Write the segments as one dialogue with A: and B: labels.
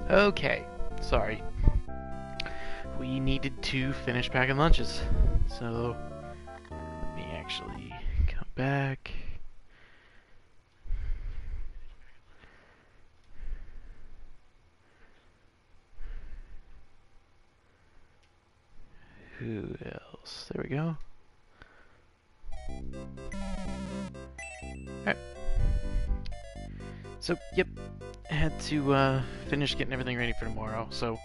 A: Okay, sorry. We needed to finish packing lunches. So, let me actually come back. Who else? There we go. Alright. So, yep. I had to finish getting everything ready for tomorrow. So,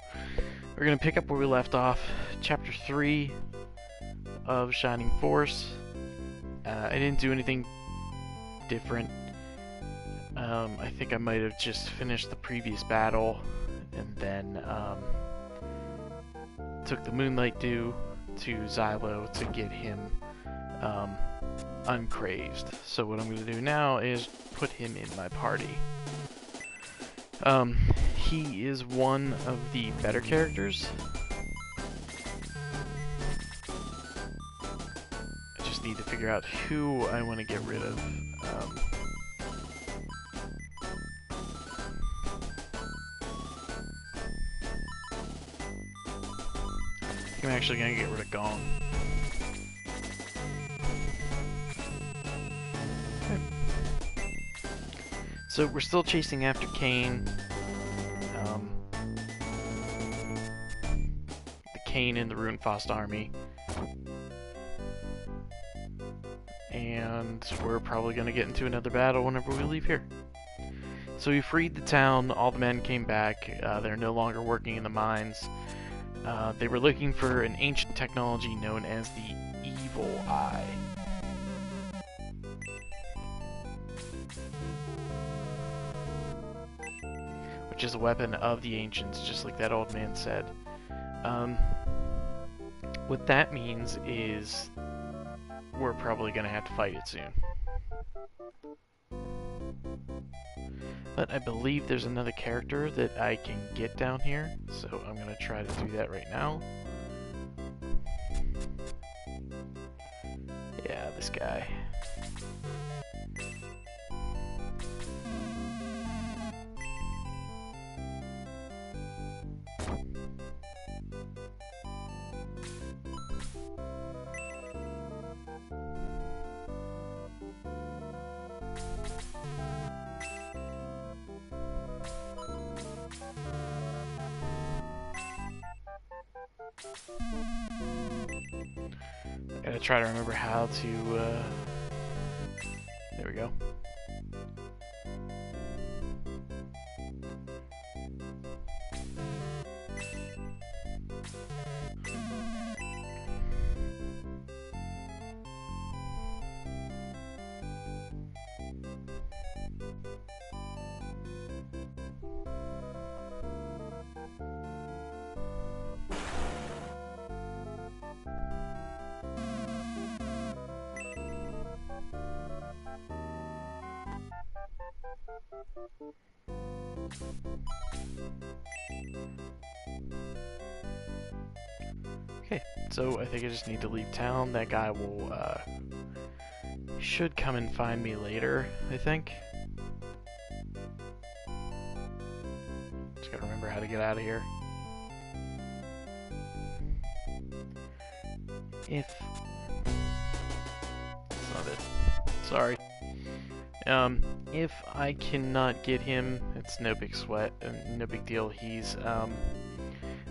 A: we're going to pick up where we left off. Chapter 3 of Shining Force. I didn't do anything different. I think I might have just finished the previous battle and then took the Moonlight Dew to Xylo to get him uncrazed. So what I'm going to do now is put him in my party. He is one of the better characters. I just need to figure out who I want to get rid of. I'm actually going to get rid of Gong. Okay. So we're still chasing after Kain. The Kain in the Runefaust army. And we're probably going to get into another battle whenever we leave here. So we freed the town, all the men came back, they're no longer working in the mines. They were looking for an ancient technology known as the Evil Eye. Which is a weapon of the ancients, just like that old man said. What that means is we're probably going to have to fight it soon. But I believe there's another character that I can get down here, so I'm going to try to do that right now. Yeah, this guy. Gotta try to remember how to, there we go. Okay, so I think I just need to leave town. That guy will, should come and find me later, I think. Just gotta remember how to get out of here. If... That's not it. Sorry. If I cannot get him, it's no big sweat, no big deal. He's,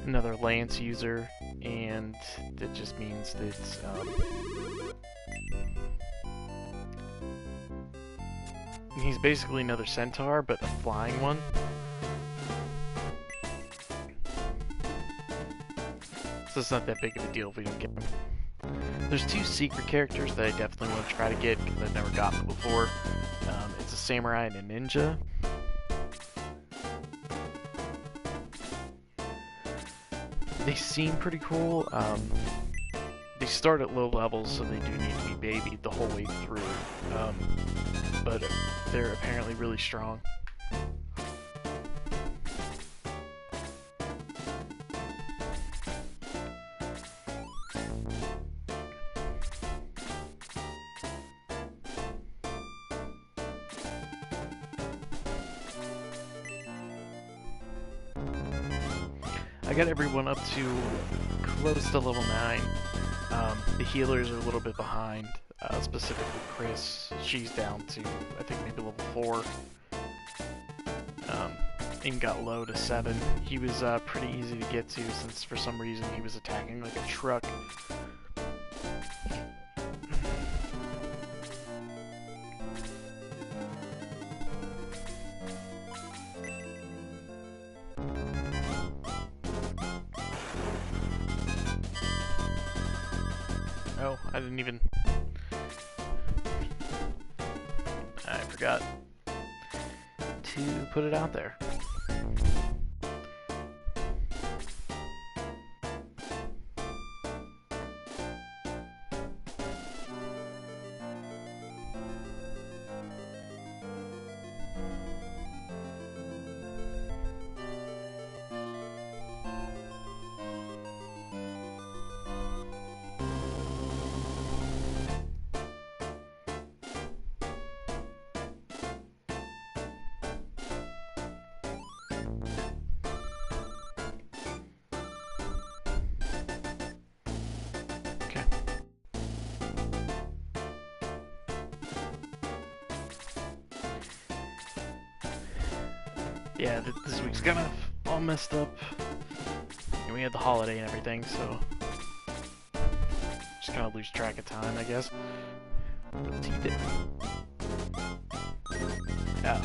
A: another Lance user, and that just means that, he's basically another Centaur, but a flying one. So it's not that big of a deal if we don't get him. There's two secret characters that I definitely want to try to get, because I've never gotten them before. It's a samurai and a ninja. They seem pretty cool. They start at low levels, so they do need to be babied the whole way through. But they're apparently really strong. I got everyone up to close to level 9. The healers are a little bit behind, specifically Chris. She's down to, I think, maybe level 4. And got low to 7. He was pretty easy to get to since for some reason he was attacking like a truck. Oh, I didn't even... I forgot to put it out there. Yeah, this week's kind of all messed up. And we had the holiday and everything, so just kind of lose track of time, I guess. What's he do? Yeah.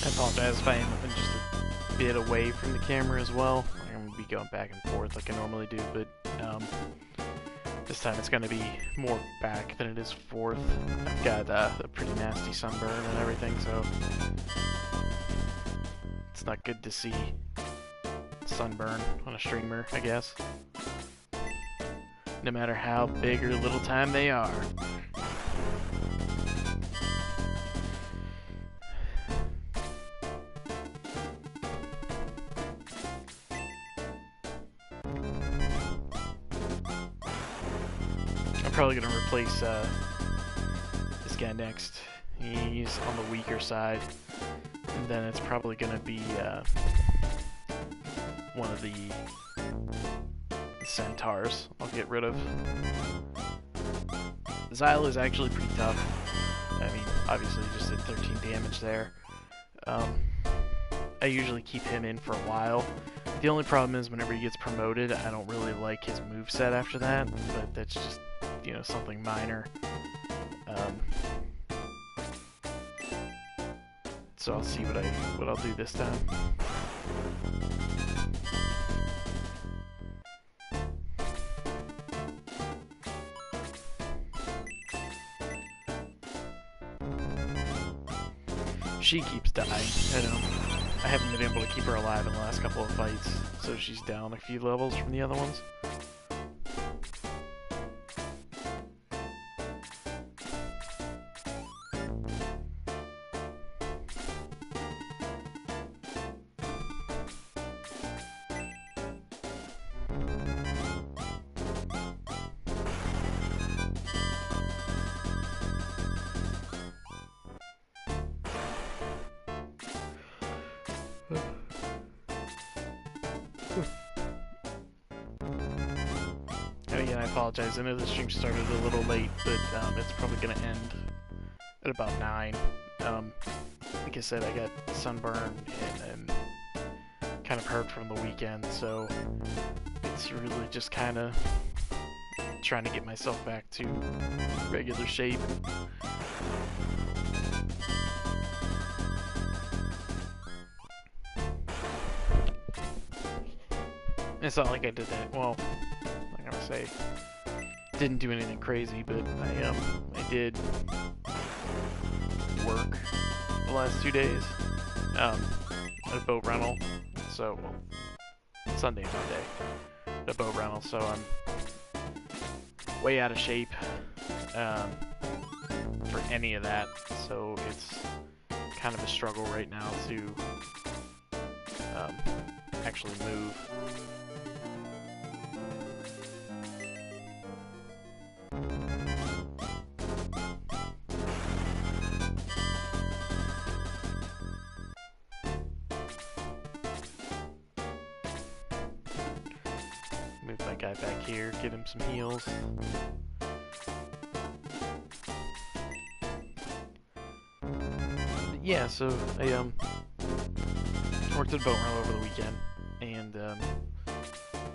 A: I apologize if I am just a bit away from the camera as well. I'm going to be going back and forth like I normally do, but this time it's going to be more back than it is forth. I've got a pretty nasty sunburn and everything, so it's not good to see sunburn on a streamer, I guess. No matter how big or little time they are. Probably gonna replace this guy next. He's on the weaker side, and then it's probably gonna be one of the centaurs I'll get rid of. Xyle is actually pretty tough. I mean, obviously he just did 13 damage there. I usually keep him in for a while. The only problem is whenever he gets promoted, I don't really like his moveset after that, but that's just, you know, something minor. So I'll see what I'll do this time. She keeps dying. I haven't been able to keep her alive in the last couple of fights, so she's down a few levels from the other ones. Again, I apologize. I know the stream started a little late, but it's probably going to end at about 9. Like I said, I got sunburn and kind of hurt from the weekend, so it's really just kind of trying to get myself back to regular shape. It's not like I did that. Well, I'm not gonna say didn't do anything crazy, but I did work the last 2 days at a boat rental. So Sunday and Monday at a boat rental. So I'm way out of shape for any of that. So it's kind of a struggle right now to actually move. Move my guy back here, get him some heals. But yeah, so I worked at a boat rental over the weekend, and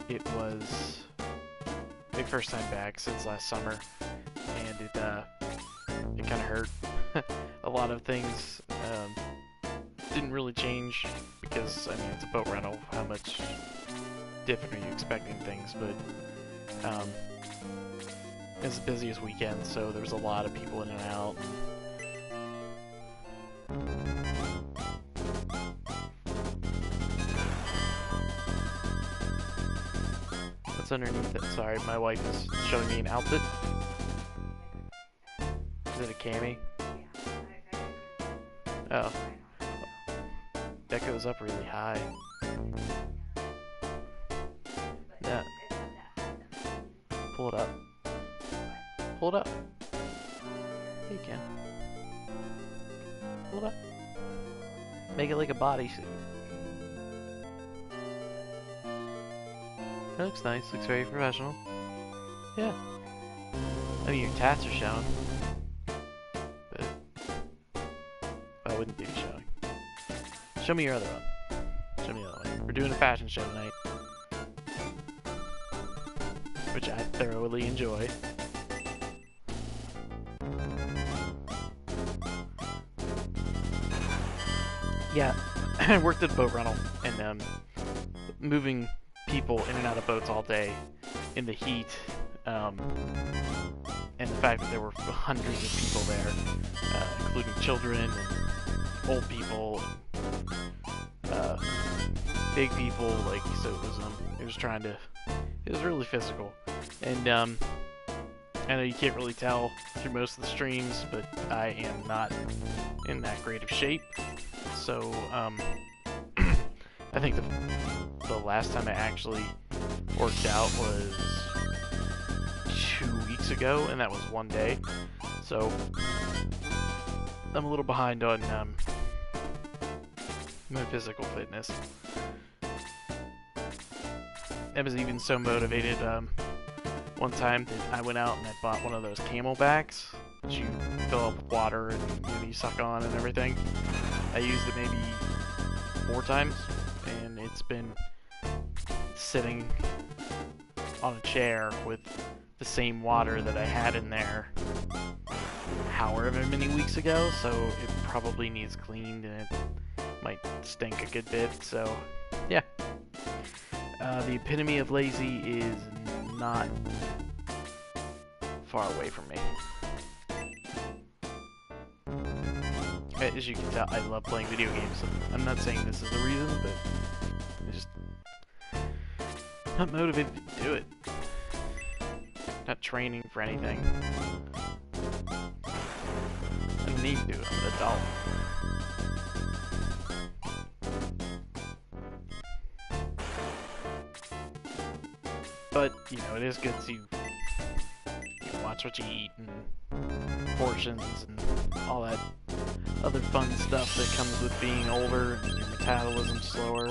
A: it was my first time back since last summer, and it kind of hurt. A lot of things didn't really change because, I mean, it's a boat rental. How much different are you expecting things? But it's the busiest weekend, so there's a lot of people in and out. What's underneath it? Sorry, my wife is showing me an outfit. Is it a cami? Oh. That goes up really high. Yeah. Pull it up. Pull it up. You can. Pull it up. Make it like a bodysuit. That looks nice. Looks very professional. Yeah. I mean, your tats are showing. But I wouldn't be showing. Show me your other one. Show me the other one. We're doing a fashion show tonight, which I thoroughly enjoy. Yeah, I worked at a boat rental, and moving people in and out of boats all day in the heat, and the fact that there were hundreds of people there, including children and old people and big people, like, so it was really physical. And I know you can't really tell through most of the streams, but I am not in that great of shape. So I think the last time I actually worked out was 2 weeks ago, and that was one day. So I'm a little behind on my physical fitness. I was even so motivated. one time I went out and I bought one of those camelbacks that you fill up with water and you suck on and everything. I used it maybe 4 times, and it's been sitting on a chair with the same water that I had in there however many weeks ago, so it probably needs cleaned and it might stink a good bit, so yeah. The epitome of lazy is not far away from me. As you can tell, I love playing video games. I'm not saying this is the reason, but I'm just not motivated to do it. Not training for anything. I don't need to. I'm an adult. But, you know, it is good to watch what you eat and portions and all that other fun stuff that comes with being older and your metabolism's slower.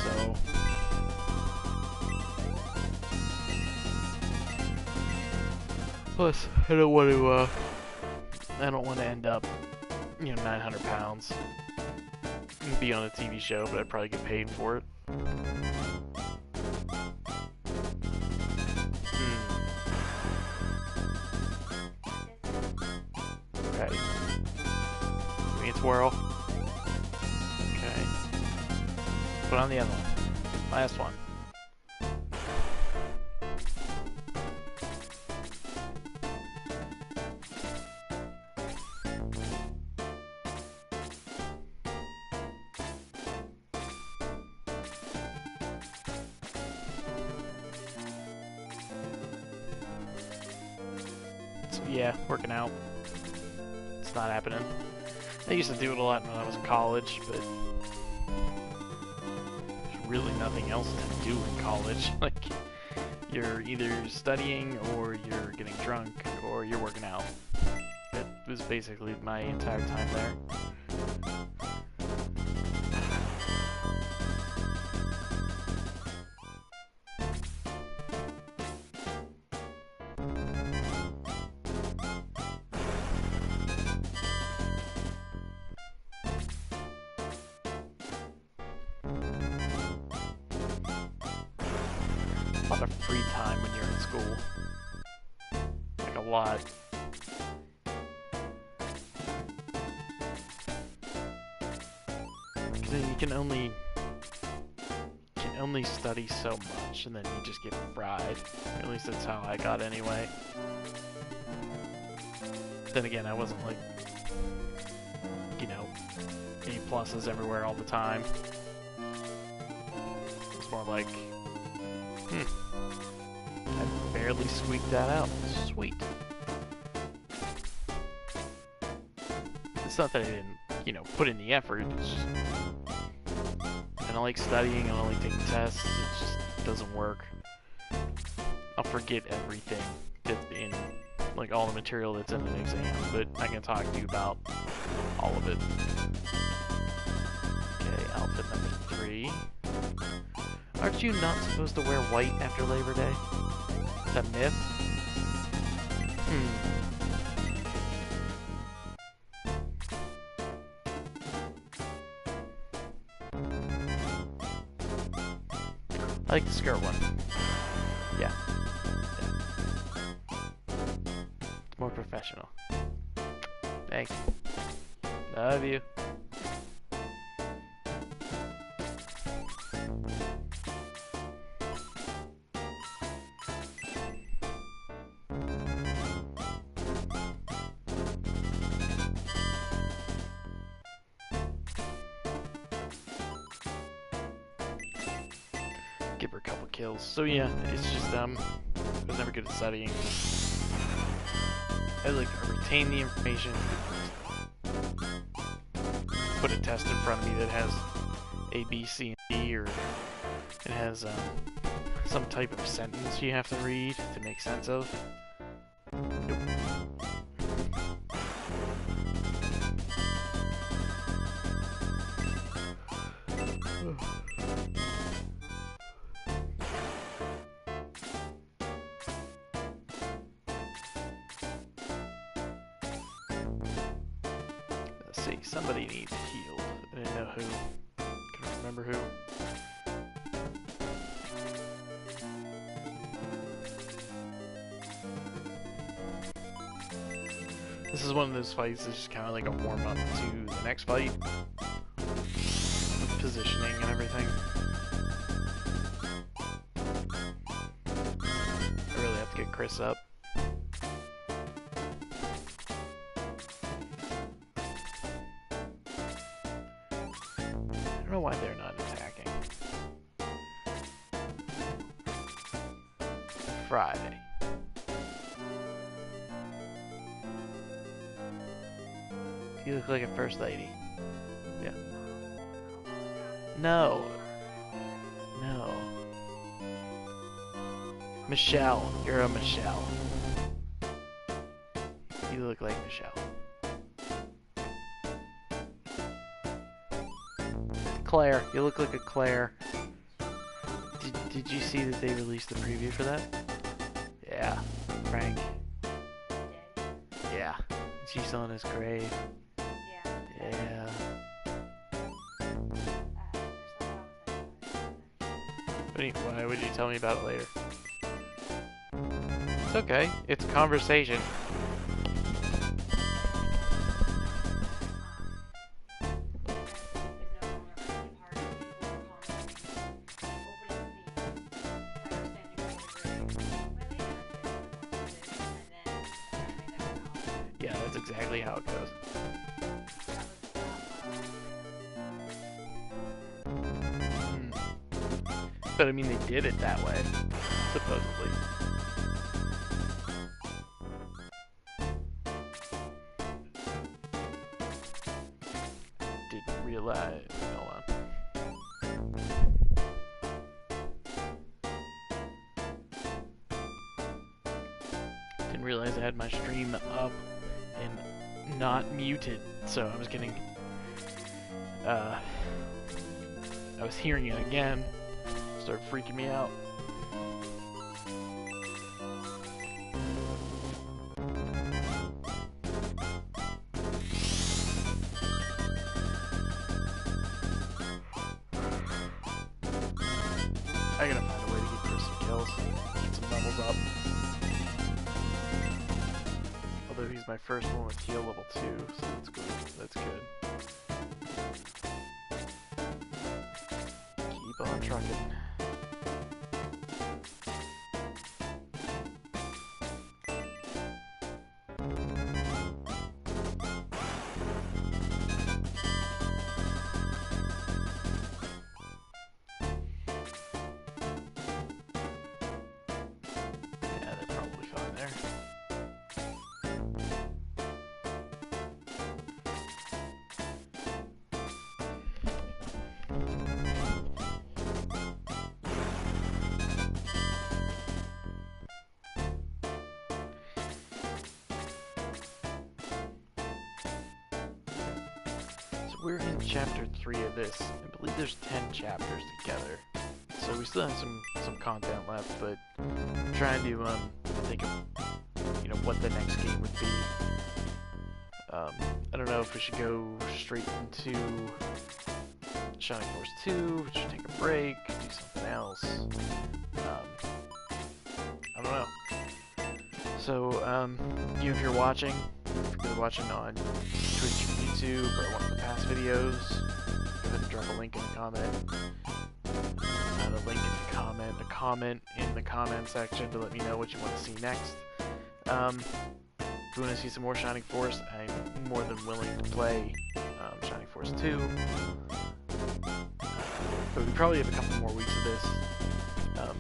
A: So, plus, I don't want to end up, 900 pounds and be on a TV show, but I'd probably get paid for it. Okay. Give me a twirl. Okay. Put on the other one. Last one. So yeah, working out. It's not happening. I used to do it a lot when I was in college, but there's really nothing else to do in college. Like, you're either studying, or you're getting drunk, or you're working out. It was basically my entire time there. A lot of free time when you're in school. Like, a lot. Because then you can only study so much, and then you just get fried. At least that's how I got anyway. Then again, I wasn't like, A+s everywhere all the time. It's more like, I barely squeaked that out. Sweet. It's not that I didn't, put in the effort. It's just, I don't like studying. I don't like taking tests. It just doesn't work. I'll forget everything that's in, like, all the material that's in an exam, but I can talk to you about all of it. Okay, outfit number 3. Aren't you not supposed to wear white after Labor Day? Is that a myth? I like the skirt one. Yeah. It's more professional. Thanks. Love you. Give her a couple kills. So yeah, it's just I was never good at studying. I retain the information. Put a test in front of me that has A, B, C, and D, or it has some type of sentence you have to read to make sense of. Nope. somebody needs healed. I didn't know who. Couldn't remember who. This is one of those fights that's just kind of like a warm-up to the next fight. With positioning and everything. I really have to get Chris up. I don't know why they're not attacking. Friday. You look like a first lady. Yeah. No. No. Michelle. You're a Michelle. You look like Michelle. Claire. You look like a Claire. Did you see that they released the preview for that? Yeah. Frank. Yeah. She's still in his grave. Yeah. Why would you tell me about it later? It's okay. It's conversation. Yeah, that's exactly how it goes. But I mean, they did it that way, supposedly. Didn't realize. Hold on. Didn't realize I had my stream up and not muted, so I was getting. I was hearing it again. Started freaking me out. I gotta find a way to get Chris some kills, get some levels up. Although he's my first one with heal level 2, so that's good. That's good. Keep on trucking. We're in chapter 3 of this. I believe there's 10 chapters together. So we still have some content left, but I'm trying to think of, you know, what the next game would be. I don't know if we should go straight into Shining Force 2, we should take a break, do something else. I don't know. So, you, if you're watching on Twitch, YouTube, or one of the past videos, go ahead and drop a link in the comment. Not a link in the comment, a comment in the comment section to let me know what you want to see next. If you want to see some more Shining Force, I'm more than willing to play Shining Force 2. But we probably have a couple more weeks of this.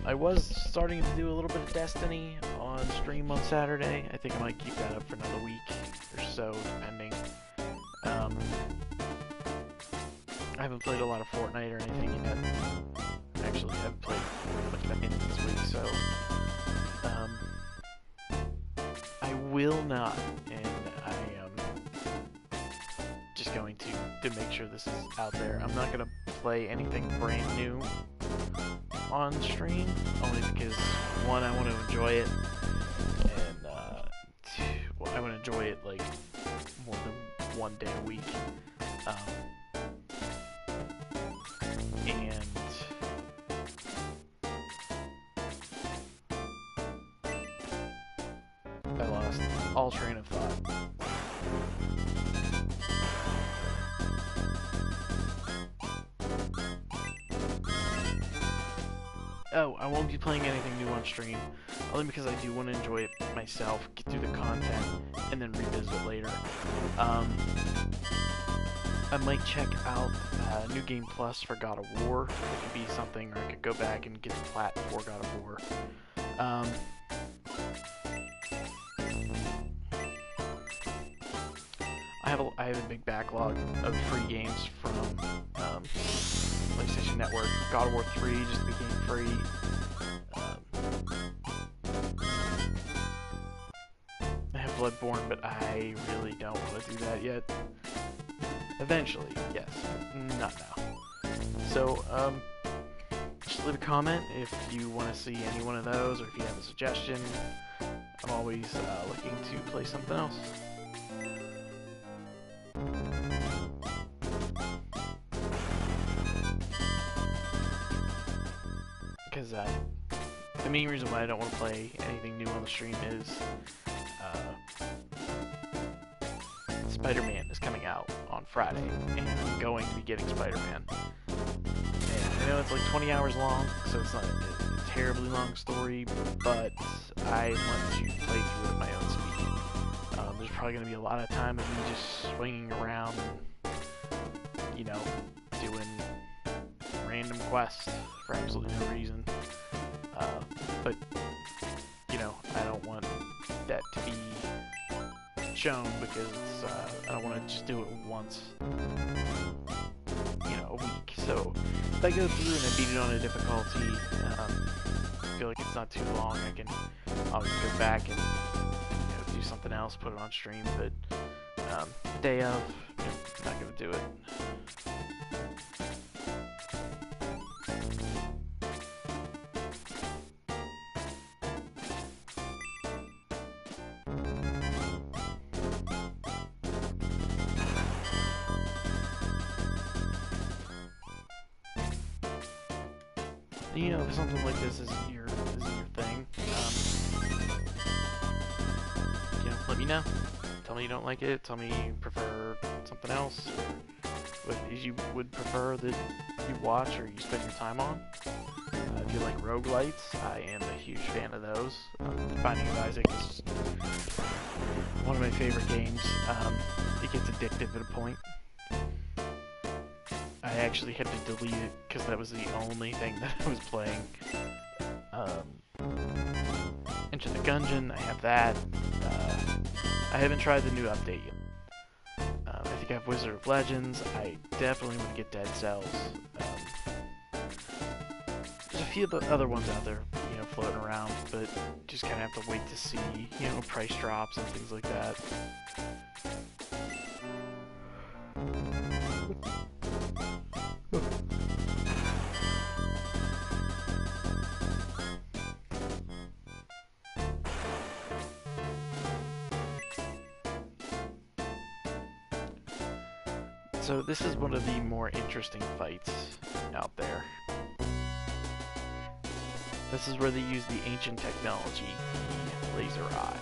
A: I was starting to do a little bit of Destiny on stream on Saturday. I think I might keep that up for another week or so, depending. I haven't played a lot of Fortnite or anything yet. Actually, I haven't played much of anything this week, so I will not, and I am just going to make sure this is out there. I'm not going to play anything brand new on stream, only because, one, I want to enjoy it, and two, well, I want to enjoy it like more than one day a week. And I lost all train of thought. Oh, I won't be playing anything new on stream, only because I do want to enjoy it myself, get through the content, and then revisit it later. I might check out New Game Plus for God of War. It could be something, or I could go back and get the plat for God of War. I have a big backlog of free games from PlayStation Network. God of War 3 just became free. I have Bloodborne, but I really don't want to do that yet. Eventually, yes, not now. So, just leave a comment if you want to see any one of those, or if you have a suggestion. I'm always looking to play something else. Because the main reason why I don't want to play anything new on the stream is Spider-Man is coming out on Friday, and I'm going to be getting Spider-Man. And I know it's like 20 hours long, so it's not a terribly long story, but I want to play through it at my own speed. There's probably going to be a lot of time of me just swinging around and, you know, doing random quests for absolutely no reason. But, you know, I don't want that to be shown because I don't want to just do it once, you know, a week. So if I go through and I beat it on a difficulty, I feel like it's not too long, I can always go back and, you know, do something else, put it on stream. But day of, not gonna do it. You know, if something like this is your thing, you know, let me know. Tell me you don't like it. Tell me you prefer something else. What you would prefer that you watch or you spend your time on. If you like roguelites, I am a huge fan of those. Binding of Isaac is one of my favorite games. It gets addictive at a point. I actually had to delete it because that was the only thing that I was playing. Enter the Gungeon, I have that. I haven't tried the new update yet. I think I have Wizard of Legends. I definitely want to get Dead Cells. There's a few other ones out there, you know, floating around, but just kind of have to wait to see, you know, price drops and things like that. So this is one of the more interesting fights out there. This is where they use the ancient technology, the laser eye.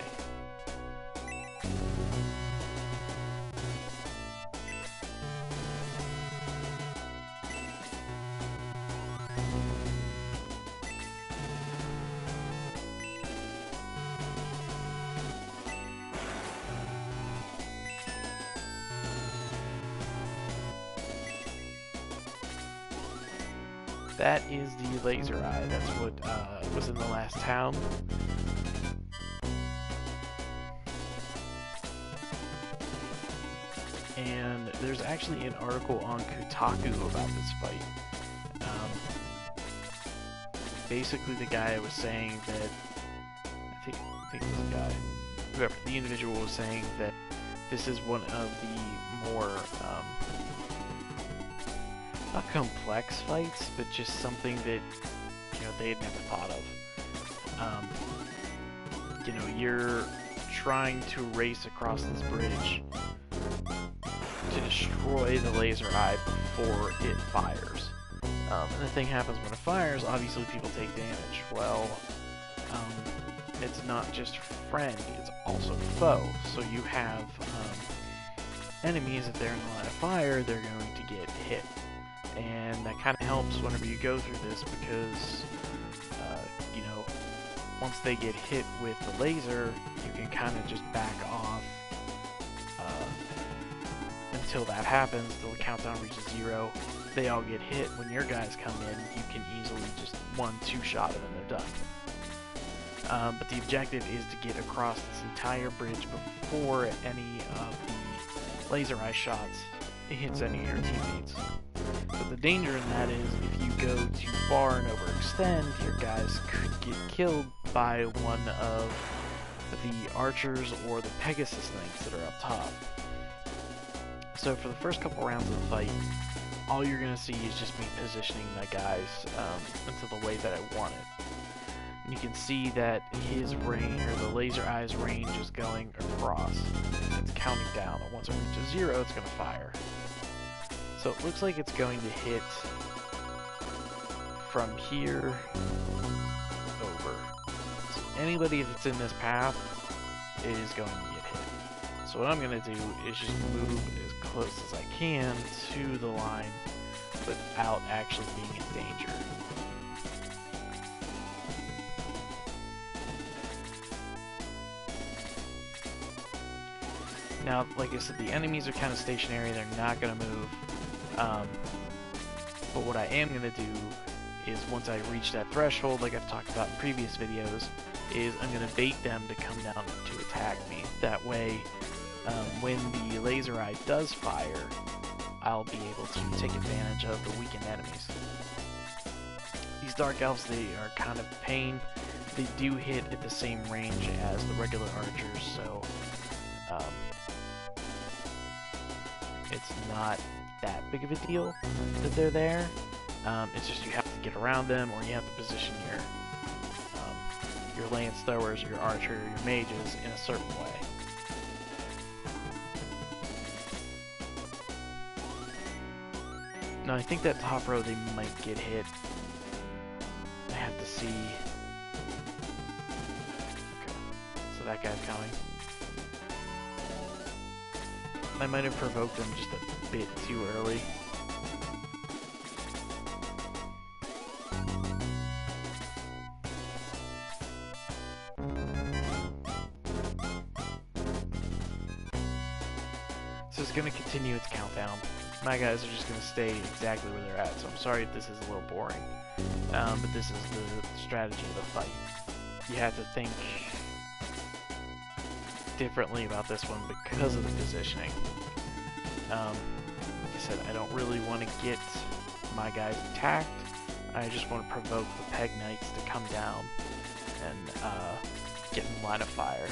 A: That is the laser eye. That's what was in the last town. And there's actually an article on Kotaku about this fight. Basically, the guy was saying that I think it was a guy. Whoever the individual was saying that this is one of the more not complex fights, but just something that, you know, they had never thought of. You know, you're trying to race across this bridge to destroy the laser eye before it fires. And the thing happens when it fires, obviously people take damage. Well, it's not just friend, it's also foe. So you have enemies, if they're in the line of fire, they're going to get hit. And that kind of helps whenever you go through this because, you know, once they get hit with the laser, you can kind of just back off until that happens, till the countdown reaches 0. They all get hit. When your guys come in, you can easily just 1-2 shot them and they're done. But the objective is to get across this entire bridge before any of the laser eye shots hits any of your teammates. But the danger in that is if you go too far and overextend, your guys could get killed by one of the archers or the Pegasus Knights that are up top. So for the first couple rounds of the fight, all you're going to see is just me positioning my guys into the way that I want it. And you can see that his range, or the laser eye's range, is going across. It's counting down, and once it reaches 0, it's going to fire. So it looks like it's going to hit from here over. So anybody that's in this path is going to get hit. So what I'm going to do is just move as close as I can to the line without actually being in danger. Now, like I said, the enemies are kind of stationary, they're not going to move. But what I am going to do is once I reach that threshold, like I've talked about in previous videos, is I'm going to bait them to come down to attack me. That way, when the laser eye does fire, I'll be able to take advantage of the weakened enemies. These Dark Elves, they are kind of a pain. They do hit at the same range as the regular archers, so it's not that big of a deal that they're there. It's just you have to get around them, or you have to position your lance throwers, your archer, your mages in a certain way. Now I think that top row they might get hit. I have to see. Okay, so that guy's coming. I might have provoked him just a bit too early. So it's going to continue its countdown. My guys are just going to stay exactly where they're at, so I'm sorry if this is a little boring. But this is the strategy of the fight. You have to think differently about this one because of the positioning. Like I said, I don't really want to get my guys attacked. I just want to provoke the Peg Knights to come down and get in line of fire.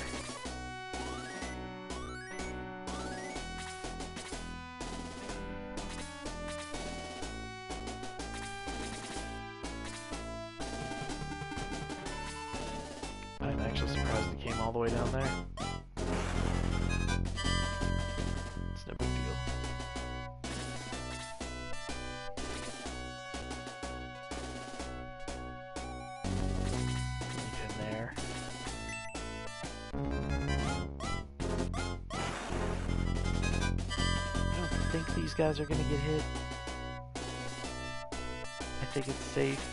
A: I'm actually surprised it came all the way down there. It's no big deal. Get in there. I don't think these guys are gonna get hit. I think it's safe.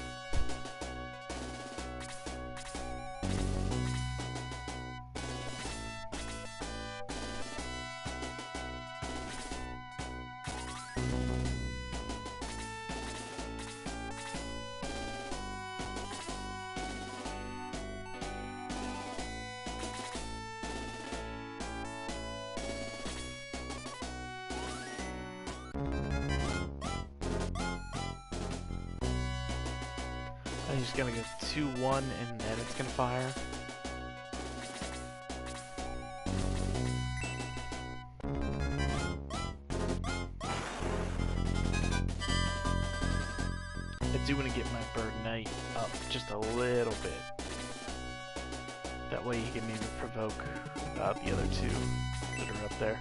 A: I'm just gonna go 2-1 and then it's gonna fire. I do want to get my Bird Knight up just a little bit. That way he can maybe provoke the other two that are up there.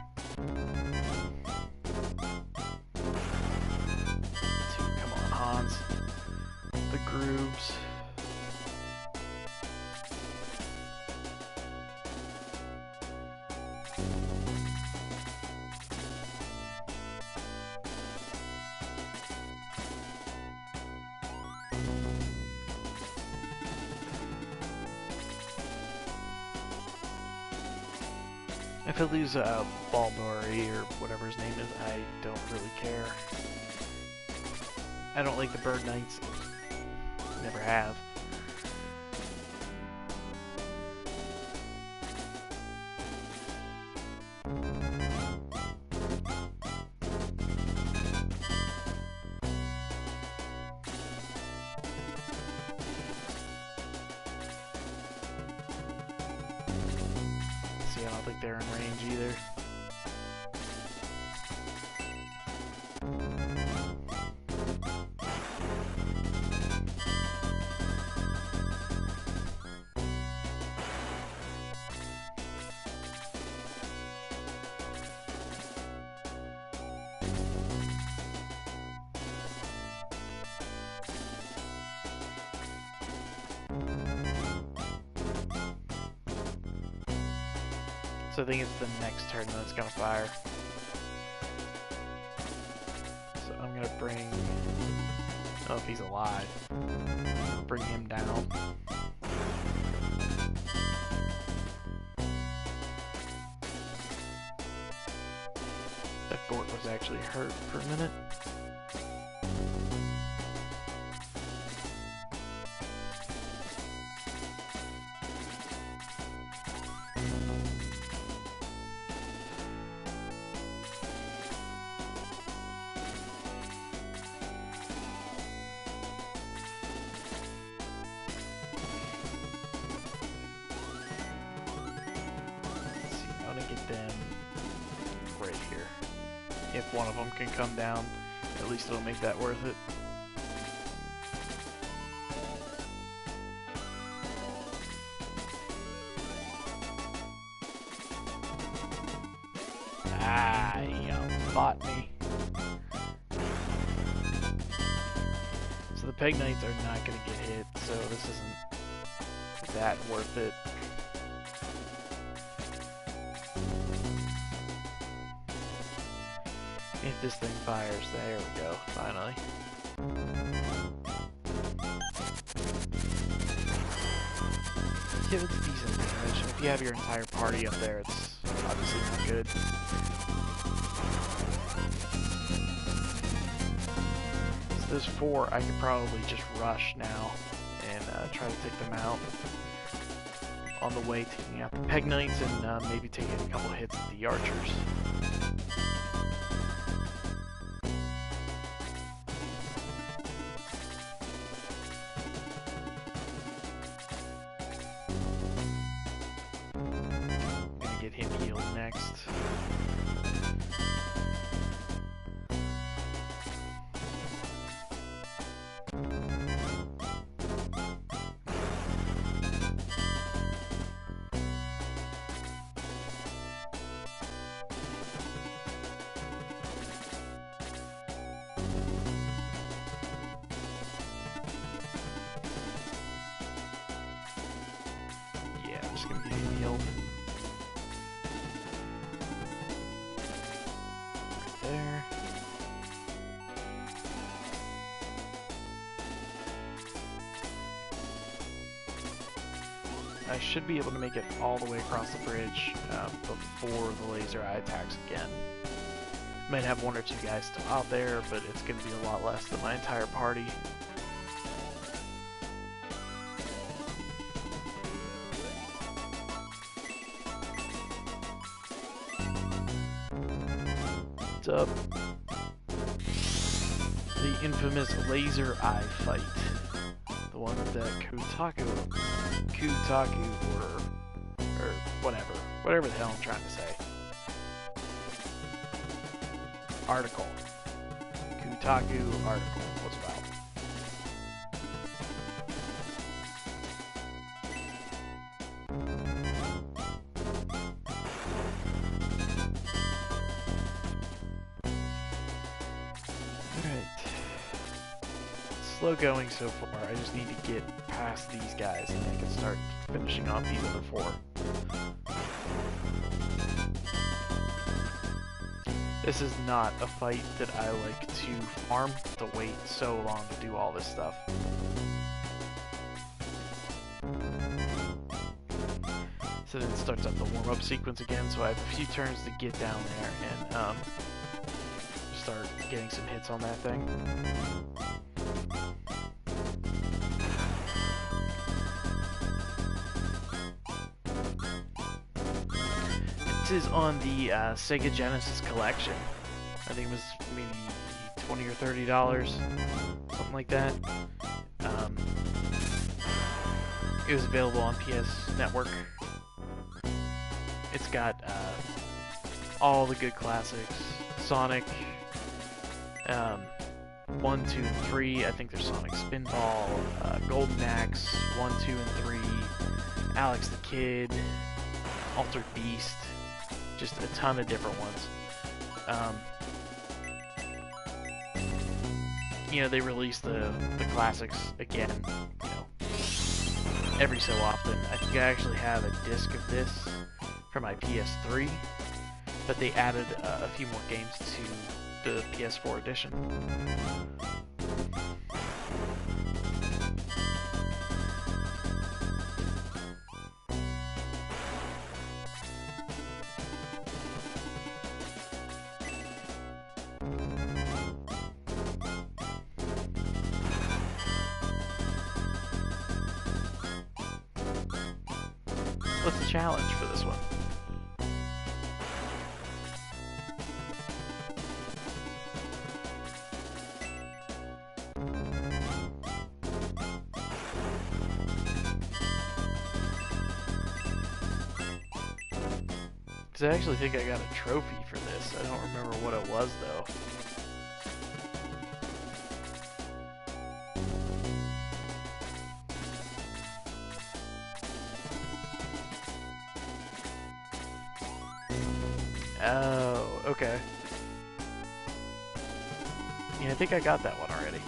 A: If I lose Baldori or whatever his name is, I don't really care. I don't like the Bird Knights. Never have. See, I don't think they're in range either. So I think it's the next turn that's gonna fire. So I'm gonna bring, I don't know if he's alive, bring him down. That Gort was actually hurt for a minute. Get them right here. If one of them can come down, at least it'll make that worth it. Ah, you fought me. So the Peg Knights are not going to get hit, so this isn't that worth it. If this thing fires, there we go, finally. Yeah, it's decent damage. If you have your entire party up there, it's obviously not good. So there's 4, I could probably just rush now and try to take them out. On the way, taking out the Peg Knights and maybe taking a couple hits at the archers. Get him healed next. Yeah, I'm just gonna get him healed. There. I should be able to make it all the way across the bridge before the laser eye attacks again. Might have 1 or 2 guys still out there, but it's going to be a lot less than my entire party. What's up? The infamous laser eye fight. The one that Kotaku or whatever the hell I'm trying to say. Article. Kotaku article was about. Slow going so far. I just need to get past these guys and I can start finishing off these other 4. This is not a fight that I like to farm, to wait so long to do all this stuff. So then it starts up the warm-up sequence again, so I have a few turns to get down there and start getting some hits on that thing. This is on the Sega Genesis collection. I think it was maybe $20 or $30, something like that. It was available on PS Network. It's got all the good classics. Sonic 1, 2, and 3. I think there's Sonic Spinball, Golden Axe 1, 2, and 3, Alex the Kid, Altered Beast, just a ton of different ones. You know, they release the classics again, you know, every so often. I think I actually have a disc of this for my PS3, but they added a few more games to the PS4 edition. What's the challenge for this one? Because I actually think I got a trophy for this. I don't remember what it was, though. Oh, okay. Yeah, I think I got that one already.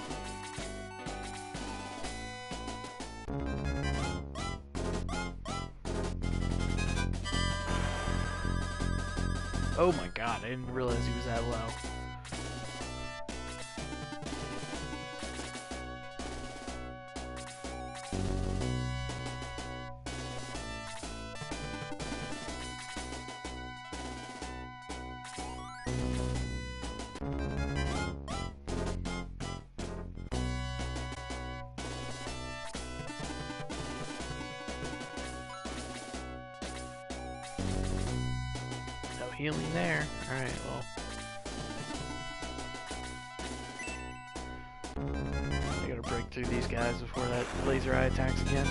A: Oh my god, I didn't realize he was that low. Healing there. Alright, well. I gotta break through these guys before that laser eye attacks again.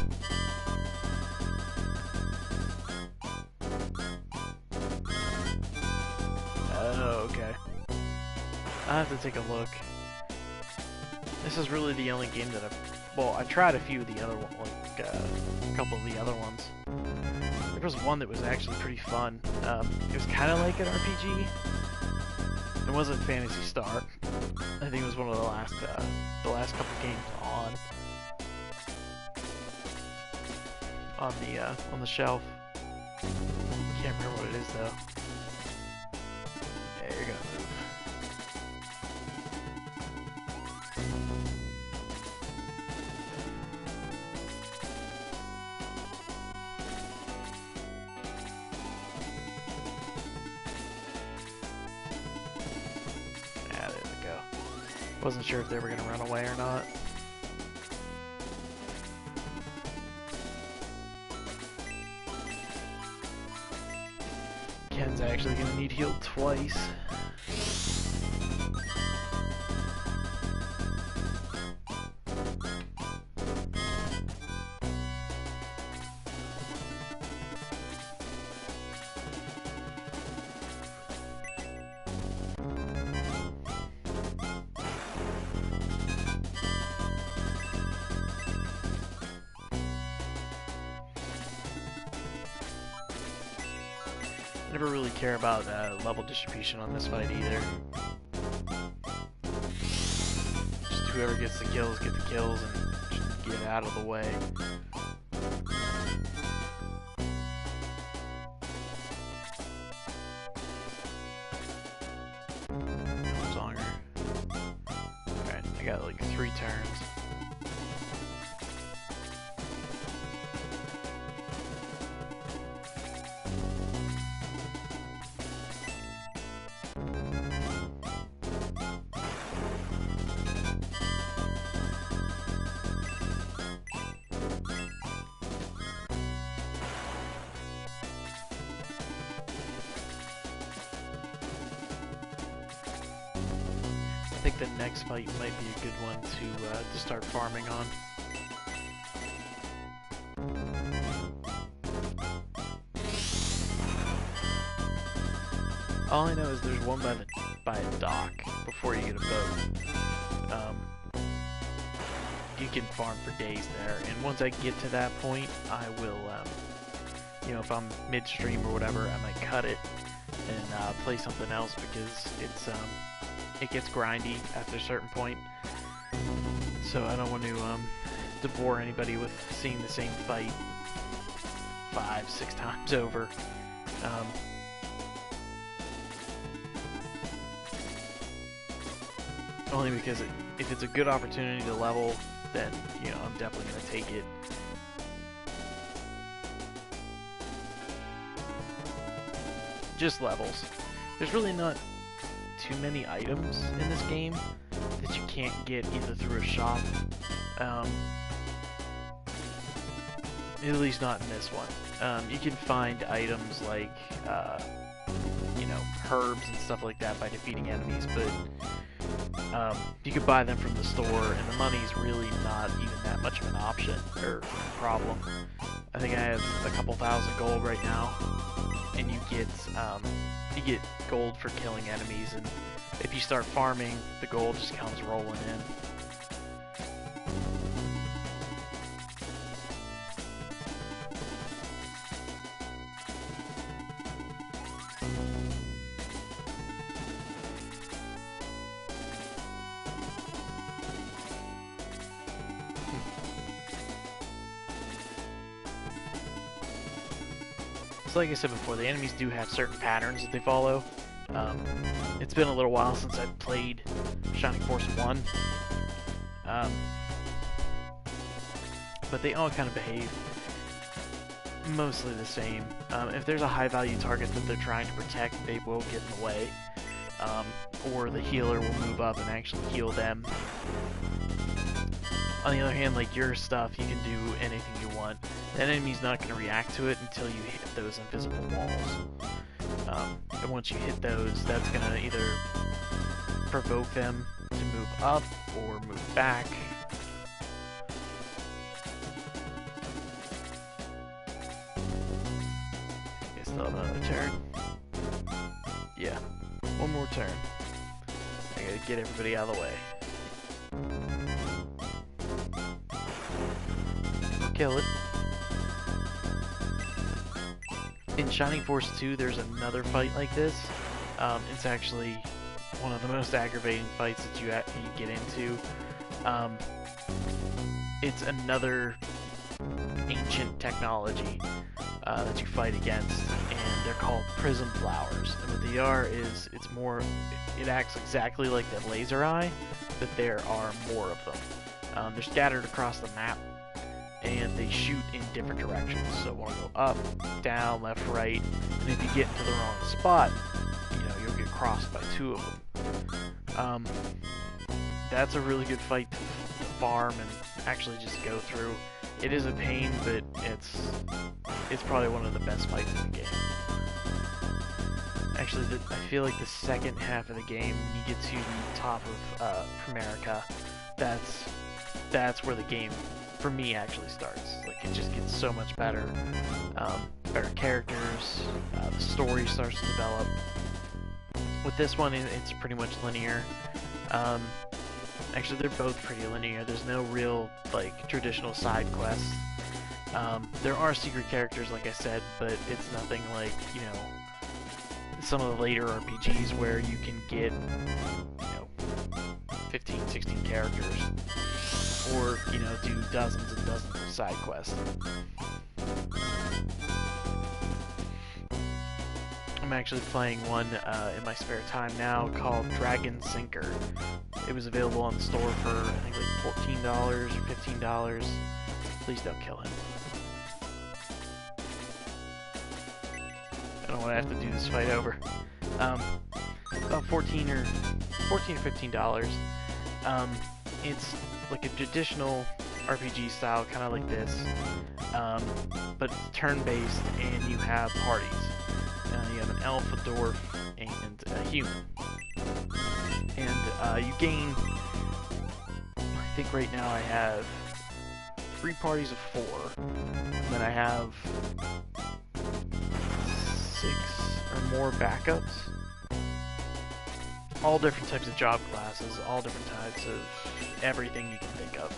A: Oh, okay. I have to take a look. This is really the only game that well, I tried a few of the other ones, like a couple of the other ones. There was one that was actually pretty fun. It was kind of like an RPG. It wasn't Phantasy Star. I think it was one of the last couple games on the shelf. Can't remember what it is though. Yeah, you're gonna move. Wasn't sure if they were going to run away or not. Ken's actually going to need healed twice. Never really care about level distribution on this fight either. Just whoever gets the kills, get the kills, and just get out of the way. I got like 3 turns. I think the next fight might be a good one to start farming on. All I know is there's one by a dock before you get a boat. You can farm for days there, and once I get to that point, I will, you know, if I'm midstream or whatever, I might cut it and play something else because it gets grindy after a certain point. So I don't want to bore anybody with seeing the same fight 5-6 times over. Only because if it's a good opportunity to level, then, you know, I'm definitely going to take it. Just levels. There's really not too many items in this game that you can't get either through a shop. At least not in this one. You can find items like, you know, herbs and stuff like that by defeating enemies, but you could buy them from the store, and the money's really not even that much of an option or problem. I think I have a couple thousand gold right now, and you get gold for killing enemies, and if you start farming, the gold just comes rolling in. So like I said before, the enemies do have certain patterns that they follow. It's been a little while since I've played Shining Force 1. But they all kind of behave mostly the same. If there's a high value target that they're trying to protect, they will get in the way. Or the healer will move up and actually heal them. On the other hand, like your stuff, you can do anything you want. That enemy's not going to react to it until you hit those invisible walls. And once you hit those, that's going to either provoke them to move up or move back. I still have another turn. Yeah, one more turn. I gotta get everybody out of the way. Kill it. In Shining Force 2, there's another fight like this. It's actually one of the most aggravating fights that you get into. It's another ancient technology that you fight against, and they're called prism flowers. And what they are is, it acts exactly like the laser eye, but there are more of them. They're scattered across the map, and they shoot in different directions. So I want to go up, down, left, right, and if you get into the wrong spot, you know, you'll get crossed by 2 of them. That's a really good fight to farm and actually just go through. It is a pain, but it's probably one of the best fights in the game. Actually, I feel like the second half of the game, when you get to the top of Primerica, that's where the game, for me, actually starts. Like, it just gets so much better. Better characters, the story starts to develop. With this one, it's pretty much linear. Actually, they're both pretty linear. There's no real, like, traditional side quests. There are secret characters, like I said, but it's nothing like, you know, some of the later RPGs where you can get, you know, 15, 16 characters. Or, you know, do dozens and dozens of side quests. I'm actually playing one in my spare time now called Dragon Sinker. It was available on the store for, I think, like $14 or $15. Please don't kill him. I don't want to have to do this fight over. About $14 or $15. It's like a traditional RPG style, kind of like this, but it's turn-based, and you have parties. You have an elf, a dwarf, and a human. And you gain, I think right now I have 3 parties of 4, and then I have 6 or more backups. All different types of job classes, all different types of everything you can think of.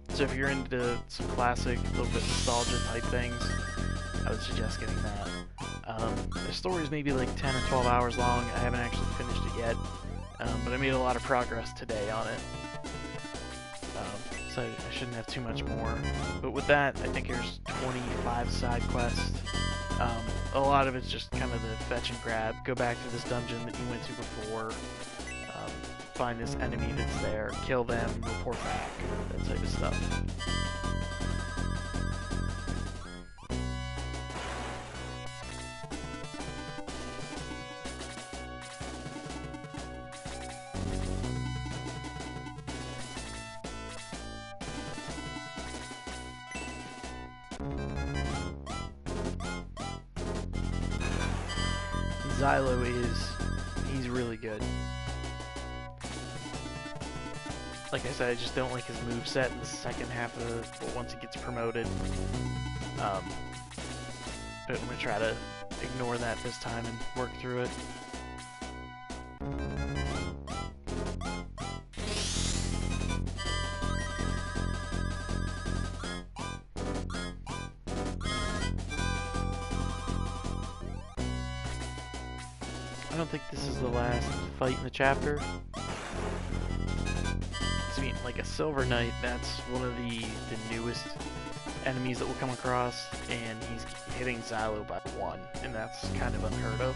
A: So if you're into some classic, a little bit nostalgia type things, I would suggest getting that. The story is maybe like 10 or 12 hours long. I haven't actually finished it yet, but I made a lot of progress today on it. So I shouldn't have too much more. But with that, I think there's 25 side quests. A lot of it's just kind of the fetch and grab. Go back to this dungeon that you went to before. Find this enemy that's there. Kill them. Report back. That type of stuff. Xylo he's really good. Like I said, I just don't like his moveset in the second half of well, once he gets promoted. But I'm gonna try to ignore that this time and work through it. I don't think this is the last fight in the chapter. I mean, like a Silver Knight, that's one of the newest enemies that we'll come across, and he's hitting Xylo by 1, and that's kind of unheard of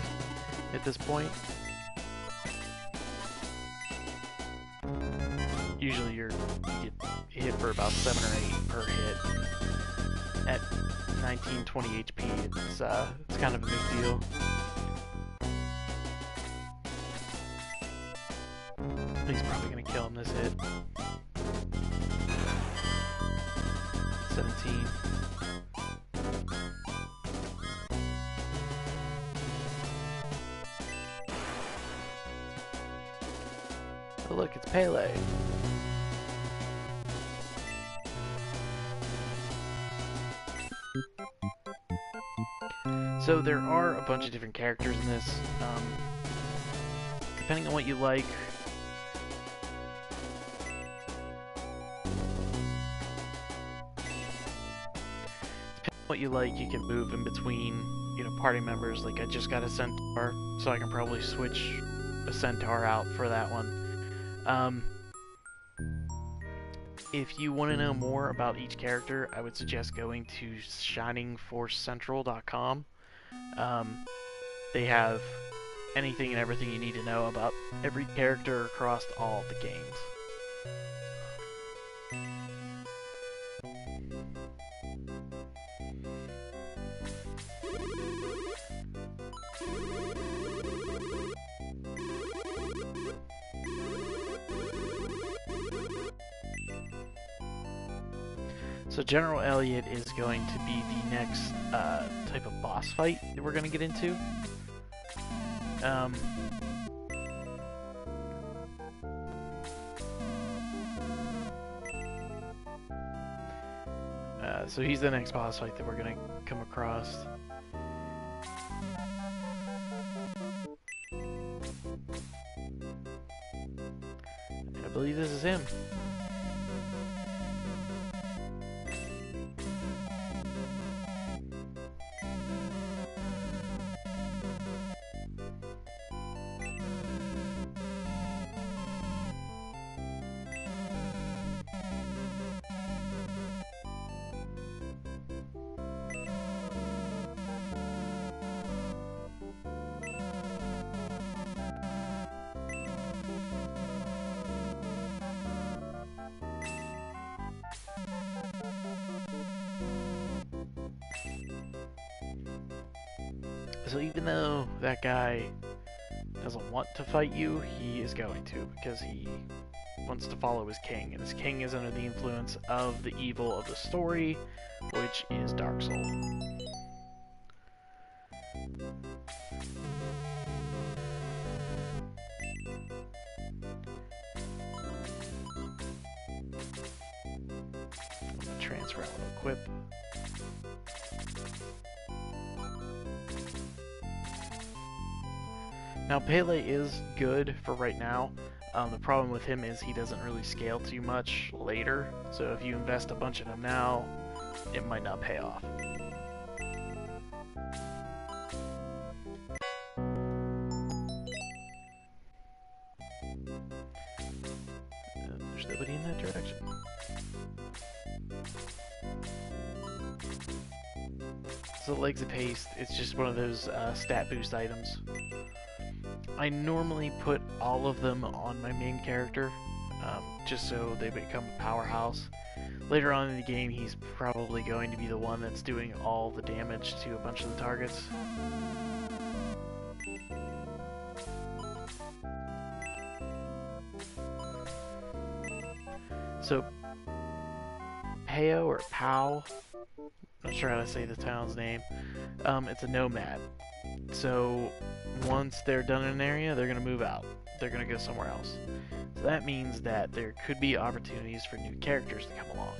A: at this point. Usually you get hit for about 7 or 8 per hit. At 19-20 HP, it's kind of a big deal. He's probably gonna kill him this hit. 17. Oh look, it's Pele. So there are a bunch of different characters in this. Depending on what you like, you can move in between, you know, party members. Like I just got a centaur, so I can probably switch a centaur out for that one. If you want to know more about each character, I would suggest going to ShiningForceCentral.com. They have anything and everything you need to know about every character across all of the games. So General Elliot is going to be the next type of boss fight that we're going to get into. So he's the next boss fight that we're going to come across. I believe this is him. So even though that guy doesn't want to fight you, he is going to, because he wants to follow his king, and his king is under the influence of the evil of the story, which is Dark Soul. I'm gonna transfer out and equip. Now Pele is good for right now. The problem with him is he doesn't really scale too much later, so if you invest a bunch in him now, it might not pay off. There's nobody in that direction. So Legs of Haste, it's just one of those stat boost items. I normally put all of them on my main character, just so they become a powerhouse. Later on in the game, he's probably going to be the one that's doing all the damage to a bunch of the targets. So, Peo or Pao, not sure how to say the town's name, it's a nomad. So once they're done in an area, they're going to move out. They're going to go somewhere else. So that means that there could be opportunities for new characters to come along.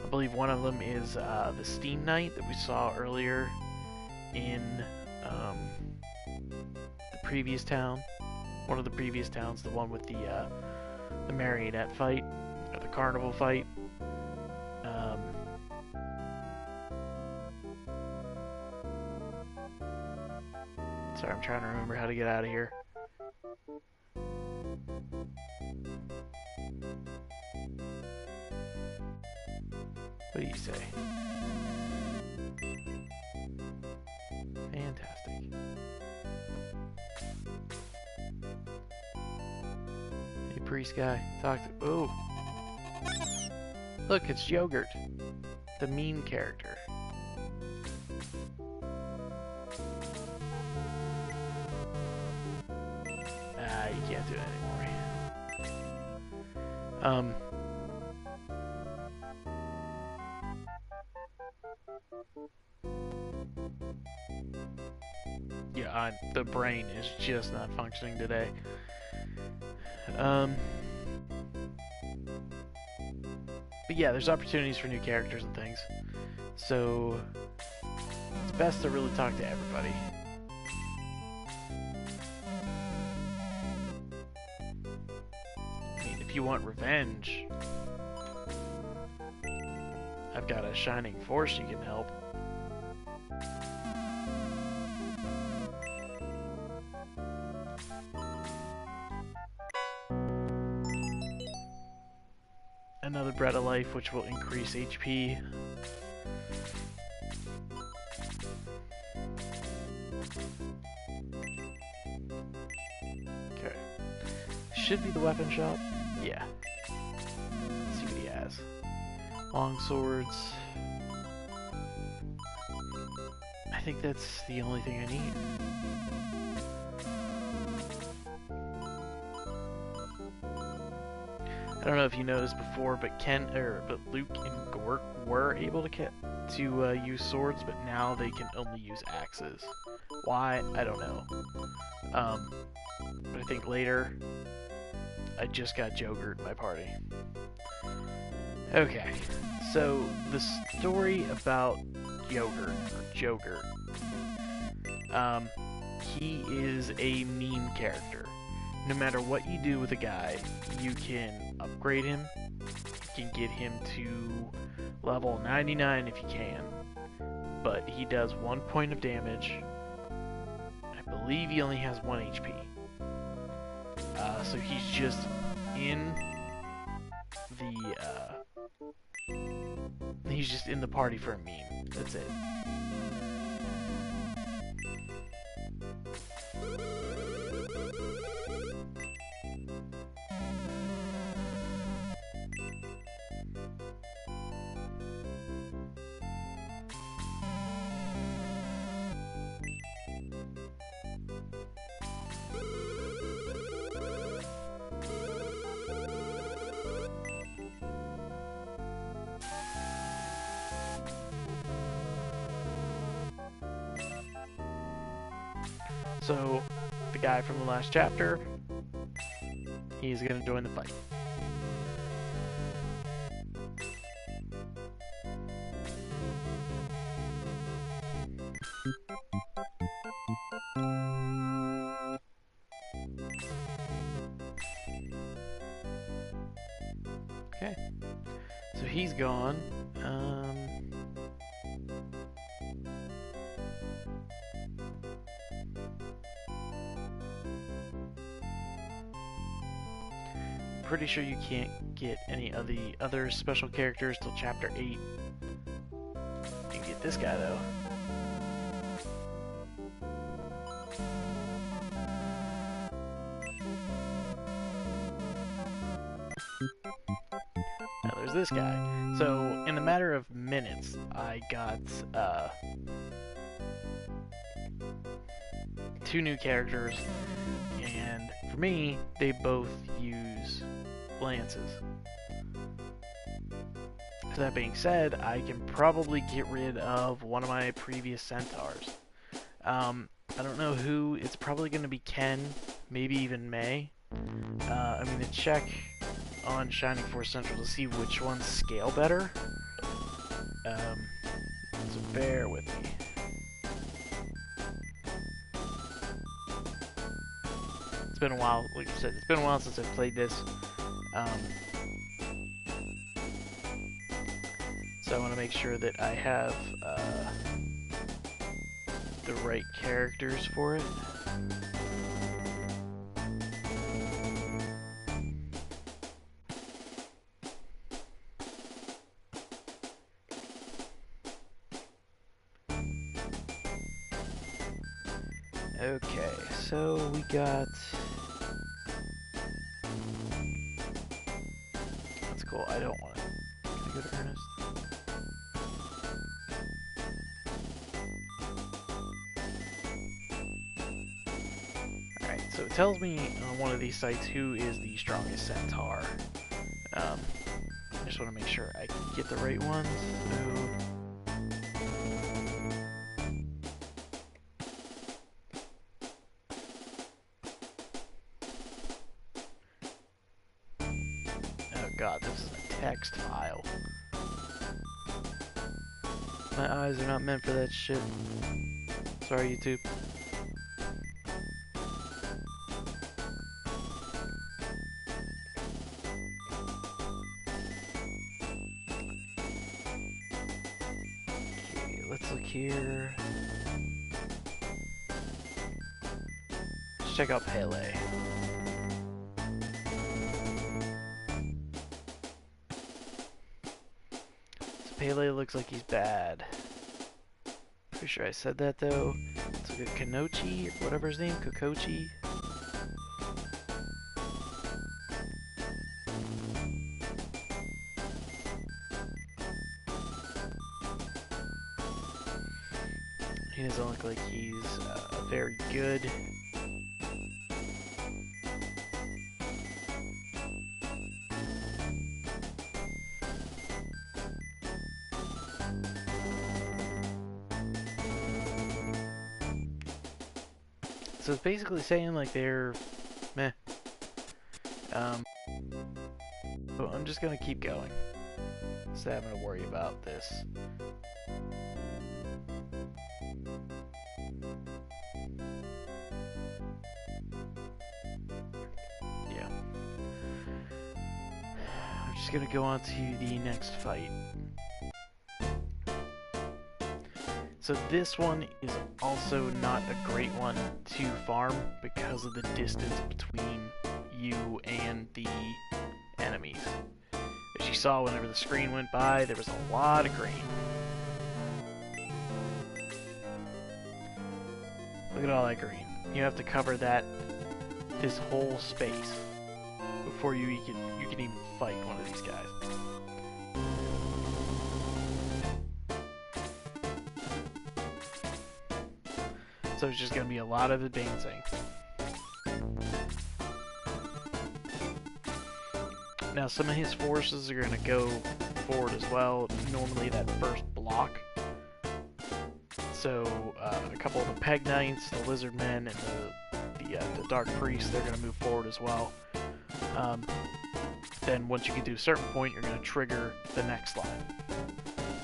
A: I believe one of them is the Steam Knight that we saw earlier in the previous town. One of the previous towns, the one with the marionette fight, or the carnival fight. Sorry, I'm trying to remember how to get out of here. What do you say? Fantastic. Hey, priest guy, talk to. Oh! Look, it's Yogurt, the meme character. You can't do it anymore. Yeah, the brain is just not functioning today. But yeah, there's opportunities for new characters and things. So it's best to really talk to everybody. If you want revenge, I've got a Shining Force you can help. Another Bread of Life, which will increase HP. Okay. Should be the weapon shop. Yeah. Let's see what he has. Long swords. I think that's the only thing I need. I don't know if you noticed before, but Luke and Gork were able to use swords, but now they can only use axes. Why? I don't know. But I think later, I just got Jogurt in my party. Okay, so the story about Yogurt, or Jogurt, he is a meme character. No matter what you do with a guy, you can upgrade him, you can get him to level 99 if you can, but he does 1 point of damage. I believe he only has 1 HP. So he's just in the party for a meme. That's it. So, the guy from the last chapter, he's going to join the fight. Okay, so he's gone. Pretty sure you can't get any of the other special characters till chapter 8. You can get this guy though. Now there's this guy. So in a matter of minutes, I got 2 new characters, and for me, they both use lances. So that being said, I can probably get rid of one of my previous centaurs. I don't know who. It's probably going to be Ken, maybe even May. I'm going to check on Shining Force Central to see which ones scale better. So bear with me. It's been a while, like I said, it's been a while since I've played this. So I want to make sure that I have the right characters for it. Okay, so we got... That's cool, I don't want it. Can I go to Ernest? Alright, so it tells me on one of these sites who is the strongest centaur. I just want to make sure I get the right ones. So... God, this is a text file. My eyes are not meant for that shit. Sorry, YouTube. Okay, let's look here. Let's check out Pele. Pele looks like he's bad. Pretty sure I said that though. It's like a Kanochi, or whatever his name, Kokochi. He doesn't look like he's very good. So it's basically saying like they're meh. So I'm just gonna keep going. Instead of having to worry about this. Yeah. I'm just gonna go on to the next fight. So this one is also not a great one to farm because of the distance between you and the enemies. As you saw whenever the screen went by, there was a lot of green. Look at all that green. You have to cover this whole space before you can even fight one of these guys. So it's just going to be a lot of advancing. Now some of his forces are going to go forward as well. Normally that first block. So a couple of the Peg Knights, the Lizard Men, and the Dark Priest, they're going to move forward as well. Then once you get to a certain point, you're going to trigger the next line.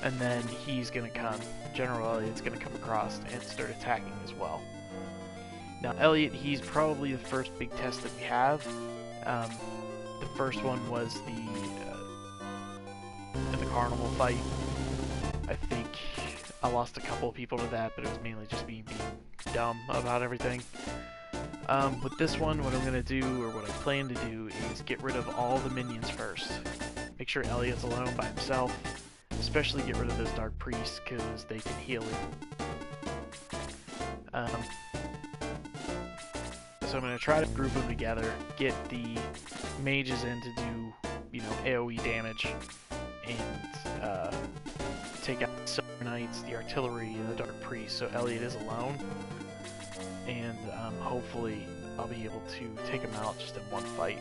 A: And then he's going to come, General Elliot's going to come across and start attacking as well. Now Elliot, he's probably the first big test that we have. The first one was in the carnival fight. I think I lost a couple of people to that, but it was mainly just me being dumb about everything. With this one, what I'm going to do, or what I plan to do, is get rid of all the minions first. Make sure Elliot's alone by himself. Especially get rid of those Dark Priests, because they can heal it. So I'm going to try to group them together, get the mages in to do, you know, AoE damage, and take out the Silver Knights, the artillery, and the Dark Priests, so Elliot is alone. And hopefully I'll be able to take him out just in one fight.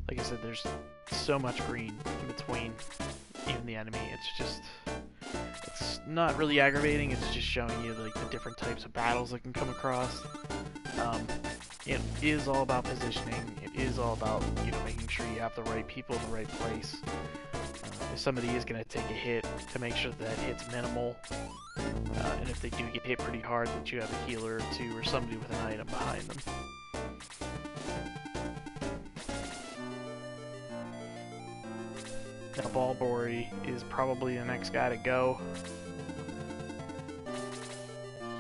A: Like I said, there's so much green in between even the enemy. It's not really aggravating. It's just showing you like the different types of battles that can come across. It is all about positioning. It is all about, you know, making sure you have the right people in the right place. If somebody is going to take a hit, to make sure that hit's minimal. And if they do get hit pretty hard, that you have a healer or two or somebody with an item behind them. Now Balbori is probably the next guy to go.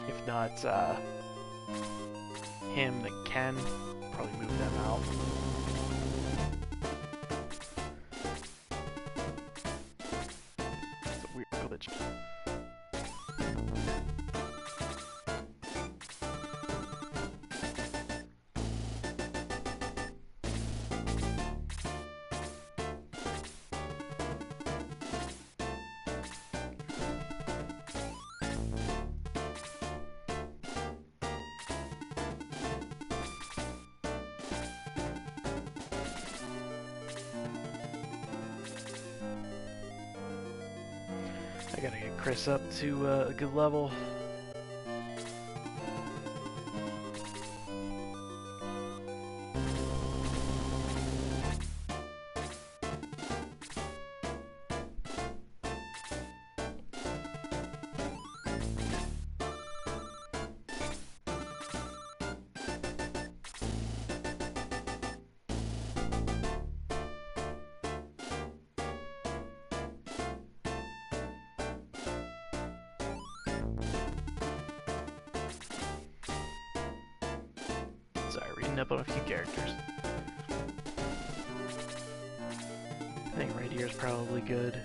A: If not him, then Ken. Probably move them out. It's a weird glitch. I gotta get Chris up to a good level. Sorry, reading up on a few characters. I think right here is probably good.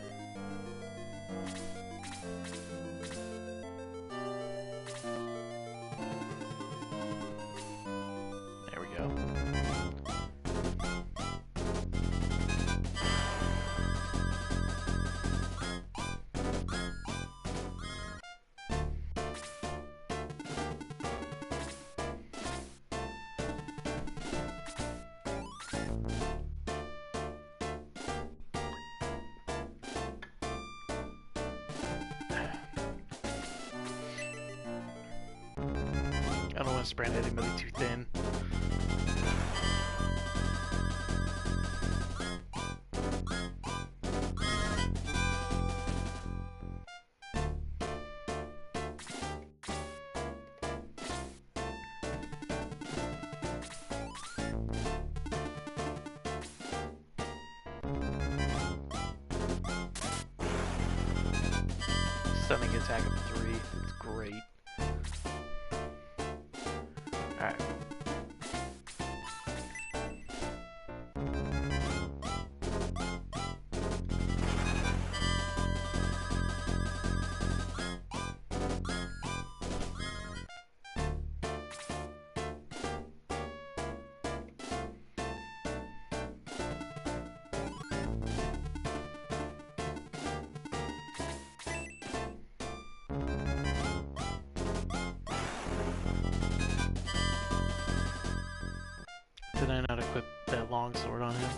A: There we go. I don't want to spread anybody too thin. Stunning attack of 3, it's great. Alright. Did I not equip that longsword on him?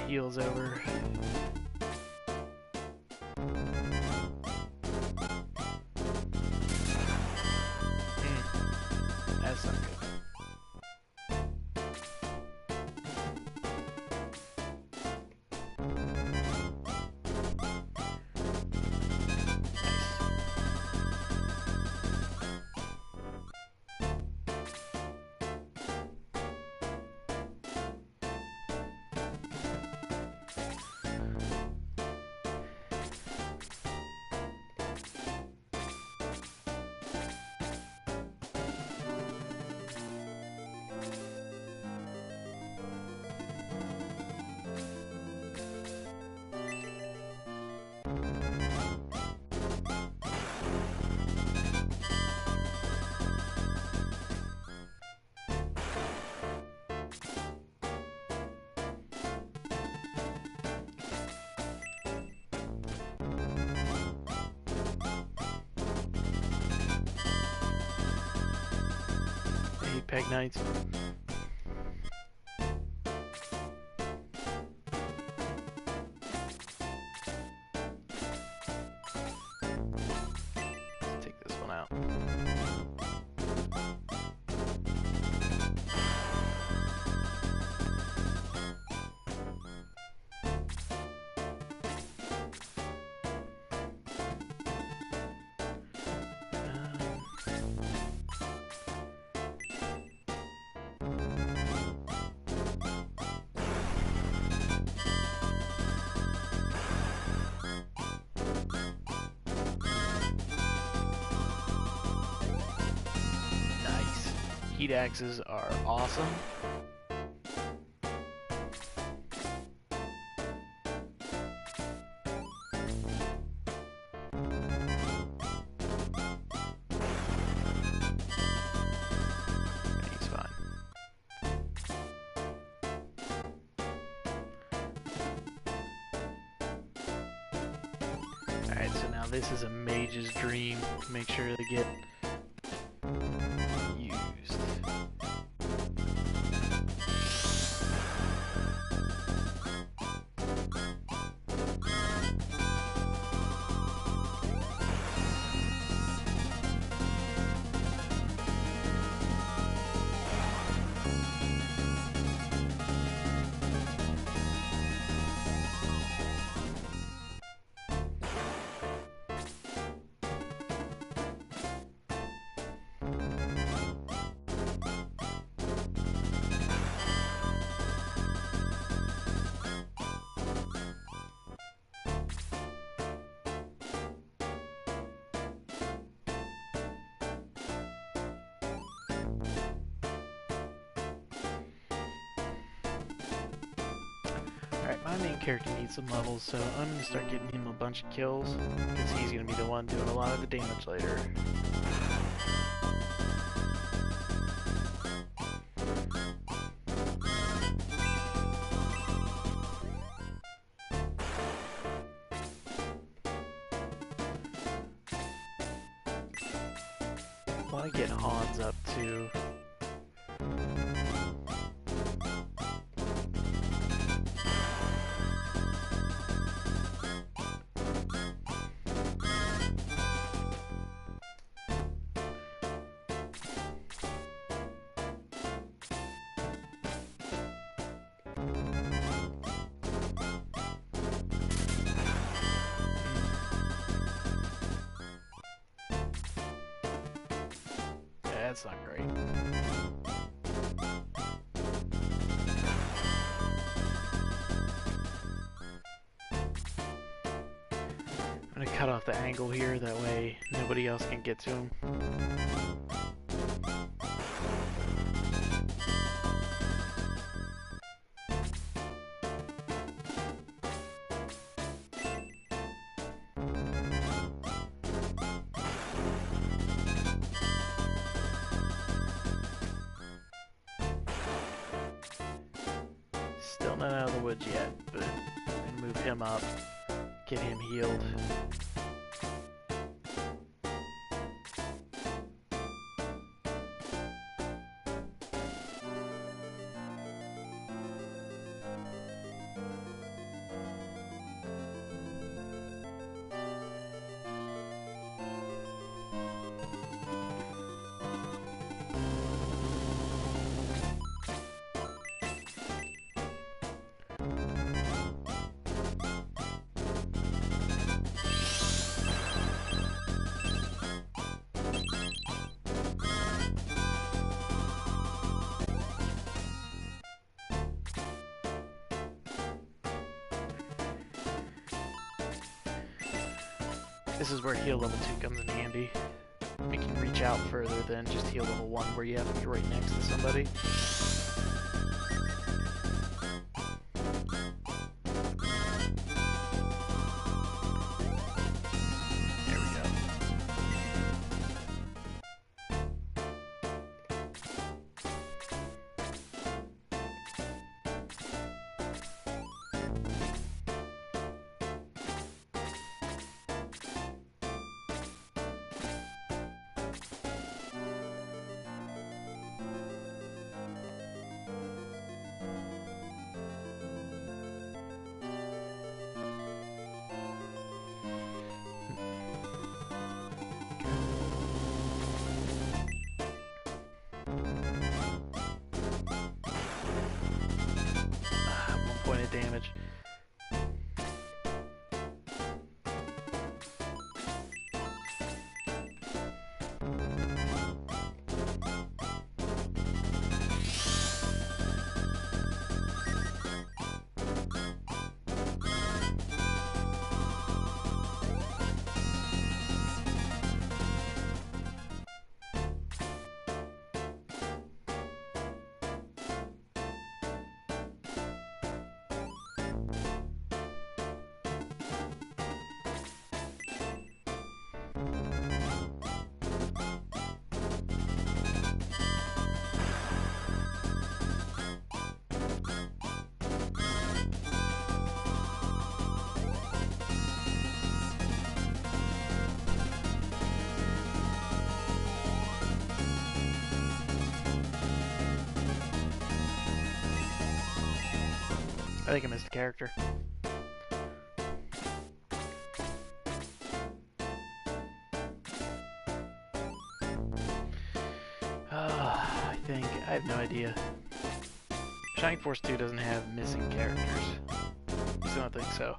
A: heals over. That's not good. Peg Knights. Let's take this one out. Heat axes are awesome. He's fine. Alright, so now this is a mage's dream. Make sure to get my main character needs some levels, so I'm going to start getting him a bunch of kills, because he's going to be the one doing a lot of the damage later. I want to get Hans up too. That's not great. I'm gonna cut off the angle here, that way nobody else can get to him. Still not out of the woods yet, but I'm gonna move him up, get him healed. This is where heal level 2 comes in handy. We can reach out further than just heal level 1 where you have to be right next to somebody. Point of damage. I think I missed a character. I think. I have no idea. Shining Force 2 doesn't have missing characters. I still don't think so.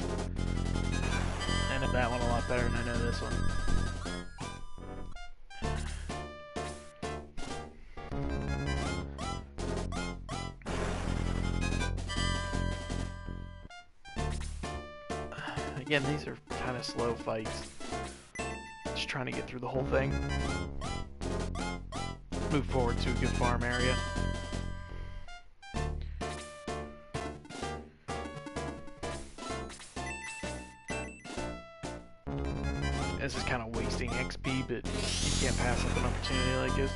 A: I know that one a lot better than I know this one. Again, these are kind of slow fights. Just trying to get through the whole thing. Move forward to a good farm area. This is kind of wasting XP, but you can't pass up an opportunity like this.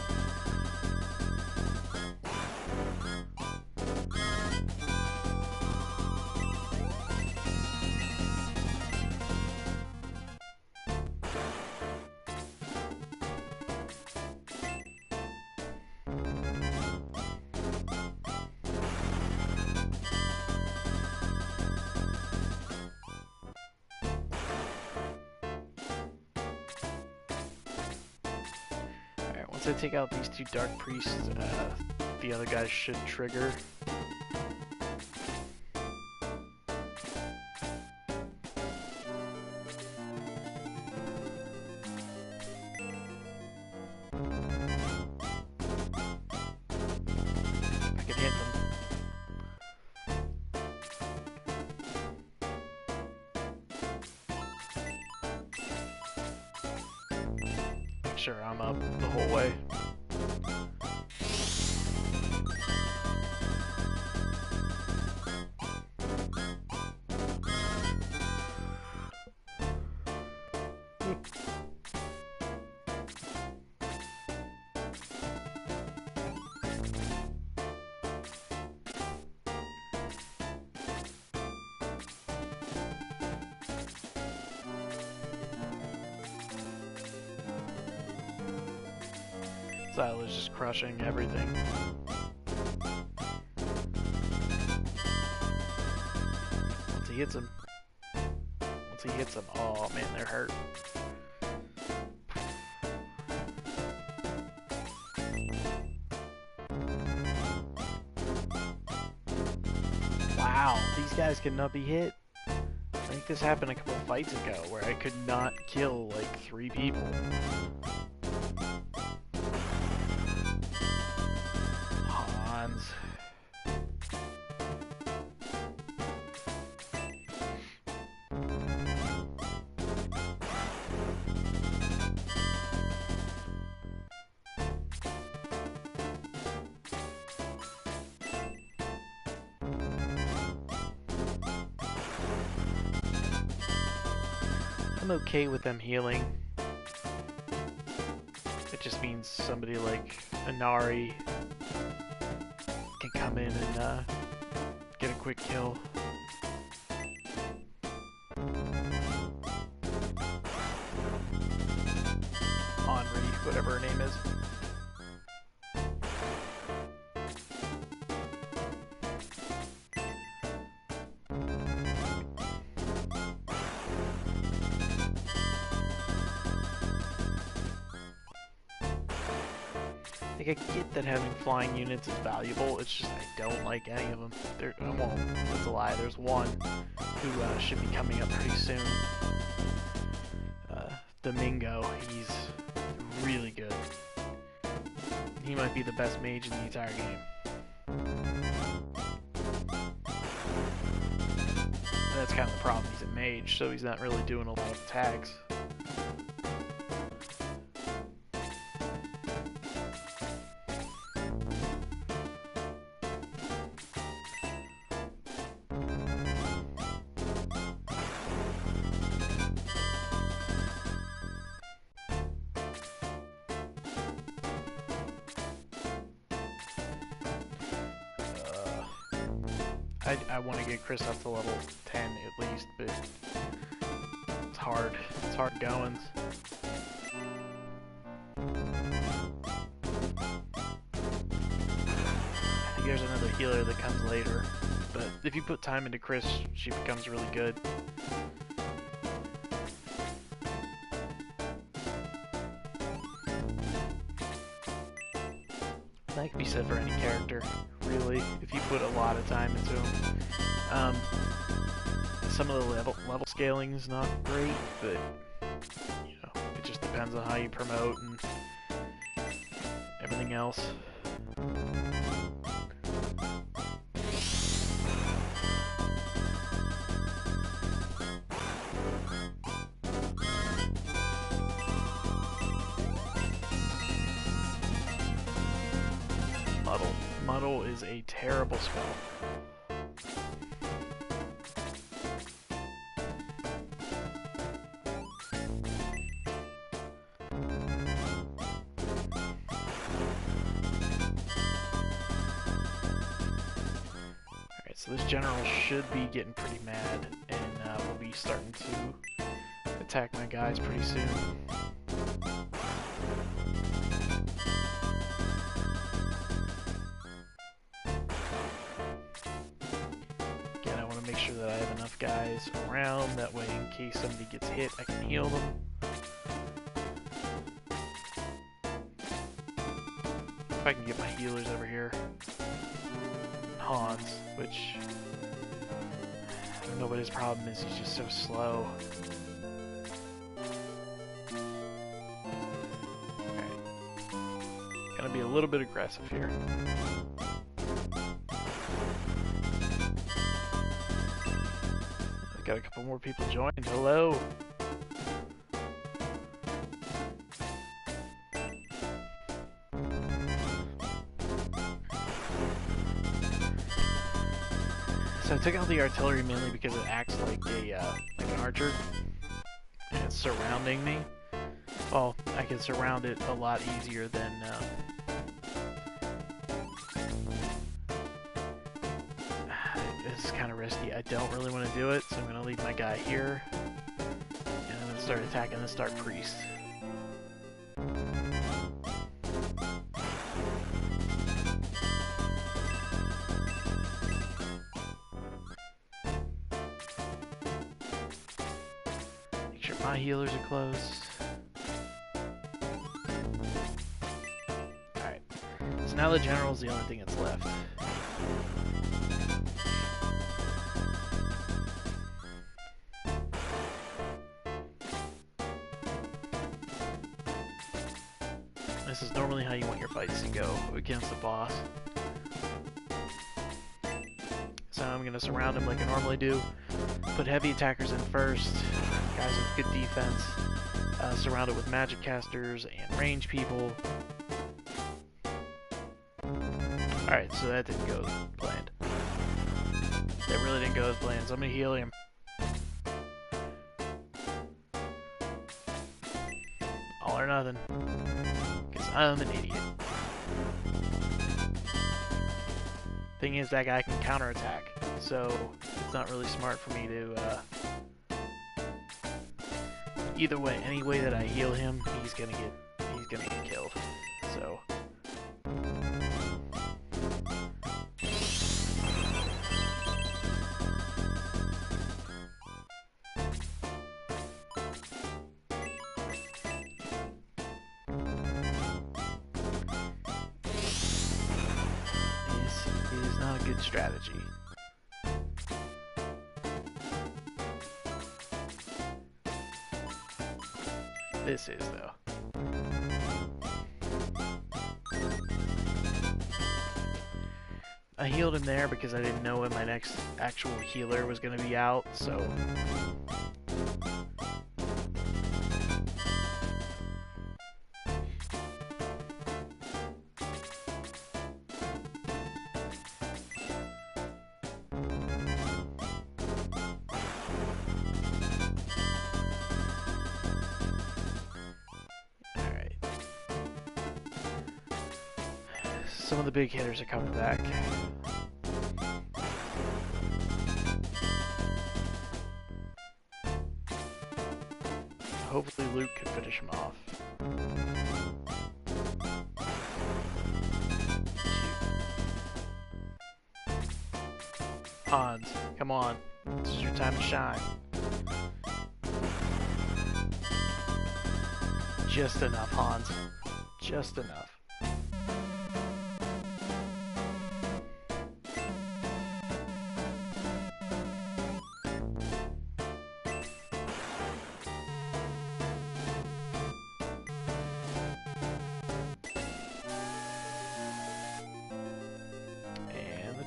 A: Once I take out these two Dark Priests, the other guys should trigger. I can hit them. Sure, I'm up the whole way. Style is just crushing everything. Once he hits him. Once he hits him, oh man, they're hurt. Wow, these guys cannot be hit. I think this happened a couple of fights ago where I could not kill like 3 people. I'm okay with them healing. It just means somebody like Inari can come in and get a quick kill. Henri, whatever her name is. Like, I get that having flying units is valuable, it's just I don't like any of them. Well, that's a lie, there's one who should be coming up pretty soon. Domingo, he's really good. He might be the best mage in the entire game. That's kind of the problem, he's a mage, so he's not really doing a lot of attacks. I want to get Chris up to level 10 at least, but it's hard. It's hard going. I think there's another healer that comes later, but if you put time into Chris, she becomes really good. That can be said for any character, really, if you put a lot of time into them. Some of the level scaling is not great, but you know, it just depends on how you promote and everything else. Muddle is a terrible spell. Alright, so this general should be getting pretty mad, and we'll be starting to attack my guys pretty soon. Make sure that I have enough guys around, that way in case somebody gets hit I can heal them. If I can get my healers over here. Hans, which I don't know what his problem is, he's just so slow. Alright. Gotta be a little bit aggressive here. Got a couple more people joined. Hello. So I took out the artillery mainly because it acts like a like an archer, and it's surrounding me. Well, I can surround it a lot easier than. It's kind of risky. I don't really want to do it, so I'm going to leave my guy here. And I'm going to start attacking the Stark Priest. Make sure my healers are close. Alright. So now the general's the only thing that's left. This is normally how you want your fights to go against the boss. So I'm going to surround him like I normally do. Put heavy attackers in first, guys with good defense. Surround it with magic casters and range people. Alright, so that didn't go as planned. That really didn't go as planned, so I'm going to heal him. or nothing. Because I'm an idiot. Thing is, that guy can counterattack, so it's not really smart for me to, either way, any way that I heal him, he's gonna get killed. So this is not a good strategy. This is, though. I healed him there because I didn't know when my next actual healer was going to be out, so... Some of the big hitters are coming back. Hopefully Luke can finish him off. Hans, come on. This is your time to shine. Just enough, Hans. Just enough.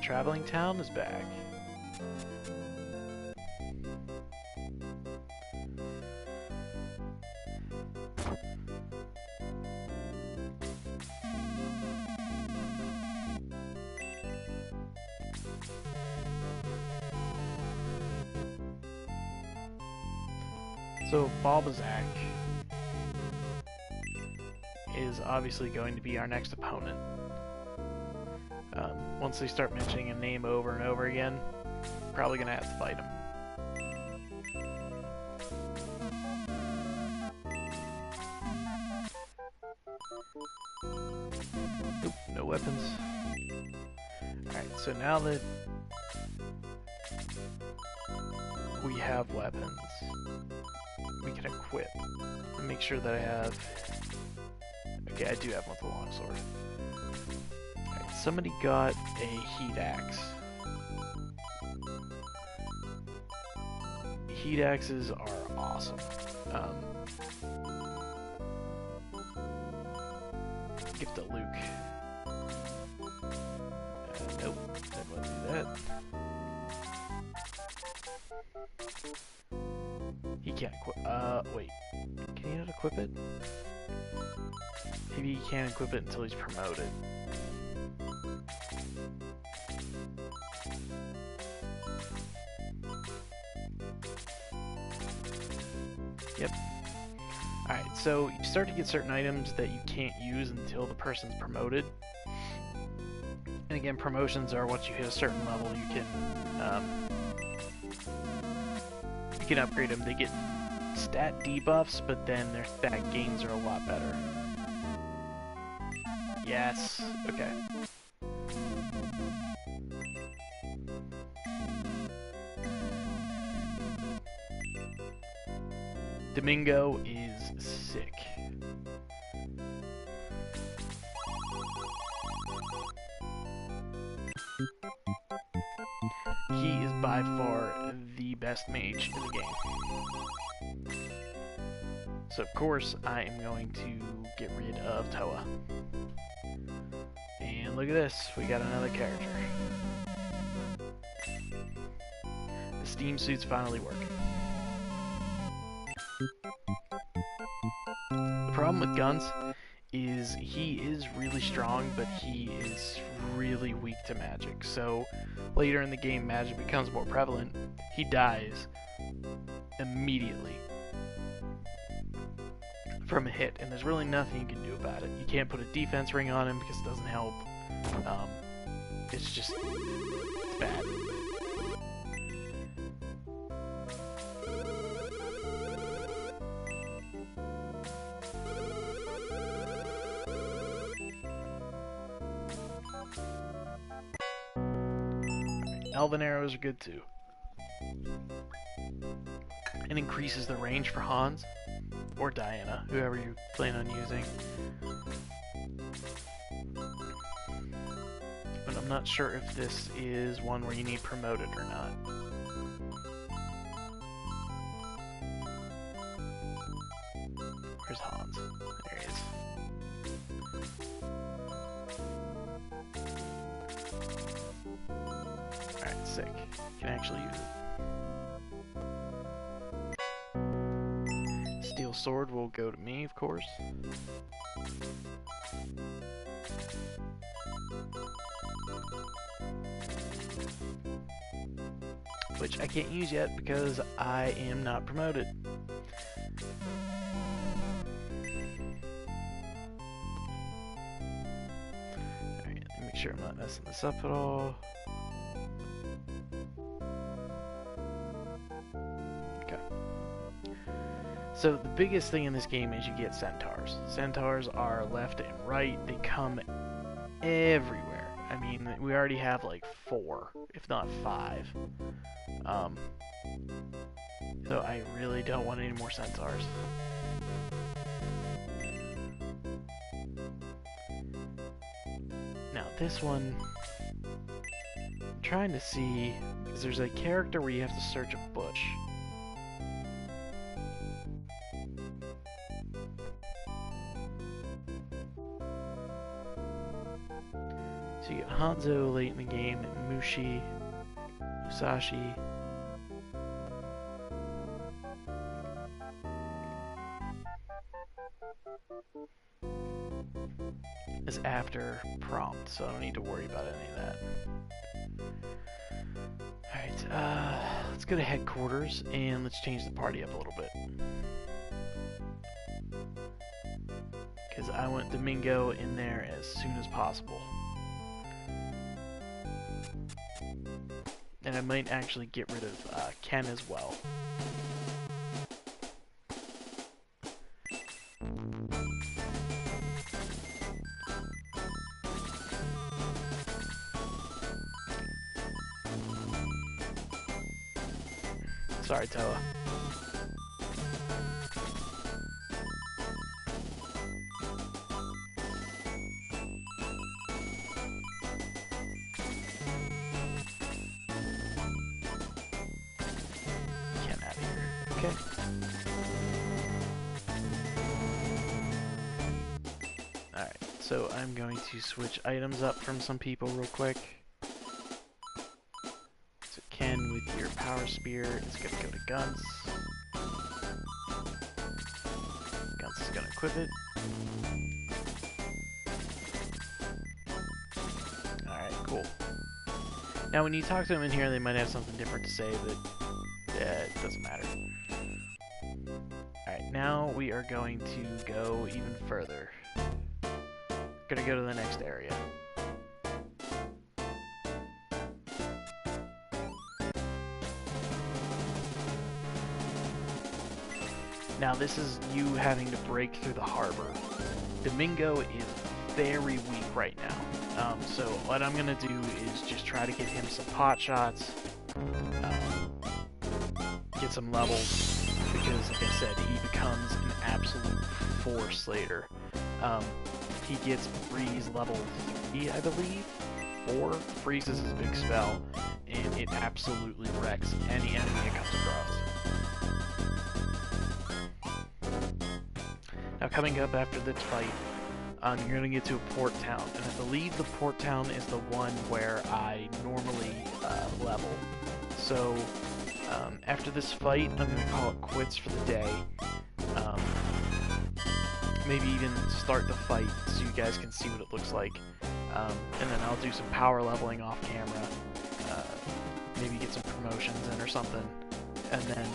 A: Traveling town is back. So Balbazak is obviously going to be our next opponent. Once they start mentioning a name over and over again, probably gonna have to fight him. Oop, no weapons. Alright, so now that we have weapons, we can equip. And make sure that I have... Okay, I do have one with the longsword. Somebody got a heat axe. Heat axes are awesome. Give it to Luke. Nope, didn't want to do that. He can't equip. Wait. Can he not equip it? Maybe he can't equip it until he's promoted. Yep. Alright, so you start to get certain items that you can't use until the person's promoted. And again, promotions are once you hit a certain level, you can upgrade them. They get stat debuffs, but then their stat gains are a lot better. Yes. Okay. Domingo is sick. He is by far the best mage in the game. So of course I am going to get rid of Toa. And look at this, we got another character. The steam suit's finally working. The problem with Guns is he is really strong, but he is really weak to magic. So later in the game, magic becomes more prevalent. He dies immediately. from a hit, and there's really nothing you can do about it. You can't put a defense ring on him because it doesn't help. It's just it's bad. Elven arrows are good too. It increases the range for Hans or Diana, whoever you plan on using. But I'm not sure if this is one where you need promoted or not. Where's Hans? There he is. Alright, sick. Can actually use it. Steel sword will go to me, of course. Which I can't use yet because I am not promoted. Alright, let me make sure I'm not messing this up at all. Okay. So the biggest thing in this game is you get centaurs. Centaurs are left and right. They come everywhere. I mean, we already have like 4, if not 5. So I really don't want any more centaurs. Now this one, I'm trying to see, because there's a character where you have to search a bush. So you get Hanzo late in the game, Mushi, Musashi. Is after prompt, so I don't need to worry about any of that. Alright, let's go to headquarters and let's change the party up a little bit. Because I want Domingo in there as soon as possible. And I might actually get rid of Ken as well. Sorry, Toa. Get out of here. Okay. Alright, so I'm going to switch items up from some people real quick. Ken with your power spear is going to go to Guns. Guns is going to equip it. Alright, cool. Now when you talk to them in here, they might have something different to say, but it doesn't matter. Alright, now we are going to go even further. Gonna go to the next area. Now this is you having to break through the harbor. Domingo is very weak right now. So what I'm gonna do is just try to get him some pot shots, get some levels, because like I said, he becomes an absolute force later. He gets Freeze level 3, I believe, 4. Freeze is his big spell, and it absolutely wrecks any enemy it comes across. Now coming up after this fight, you're going to get to a port town, and I believe the port town is the one where I normally level. So after this fight, I'm going to call it quits for the day. Maybe even start the fight so you guys can see what it looks like. And then I'll do some power leveling off camera, maybe get some promotions in or something, and then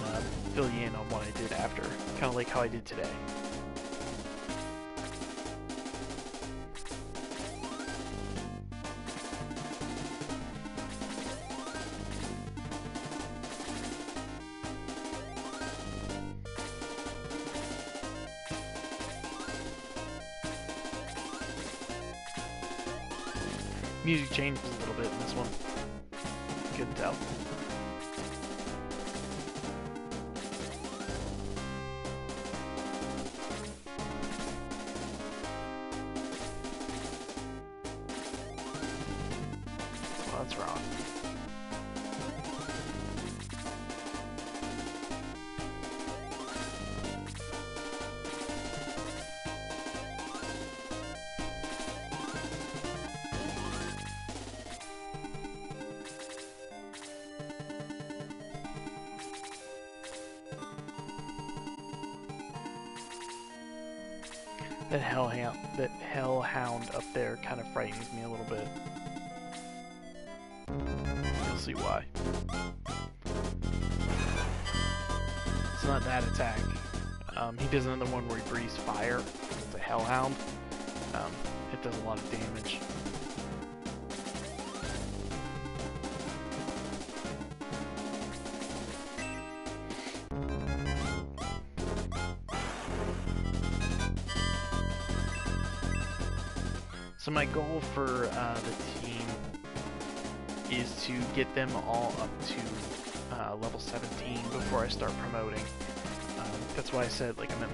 A: fill you in on what I did after, kind of like how I did today. music changes a little bit in this one. Couldn't tell. Well, that's wrong. That hellhound up there kind of frightens me a little bit. You'll see why. It's not that attack. He does another one where he breathes fire. It's a hellhound. It does a lot of damage. So my goal for the team is to get them all up to level 17 before I start promoting. That's why I said like I'm at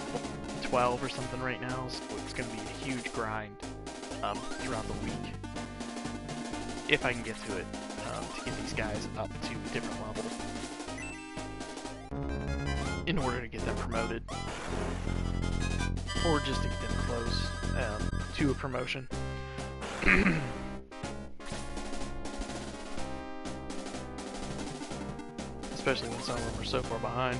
A: 12 or something right now, so it's going to be a huge grind throughout the week, if I can get to it, to get these guys up to a different level in order to get them promoted, or just to get them close to a promotion. Especially when some of them are so far behind.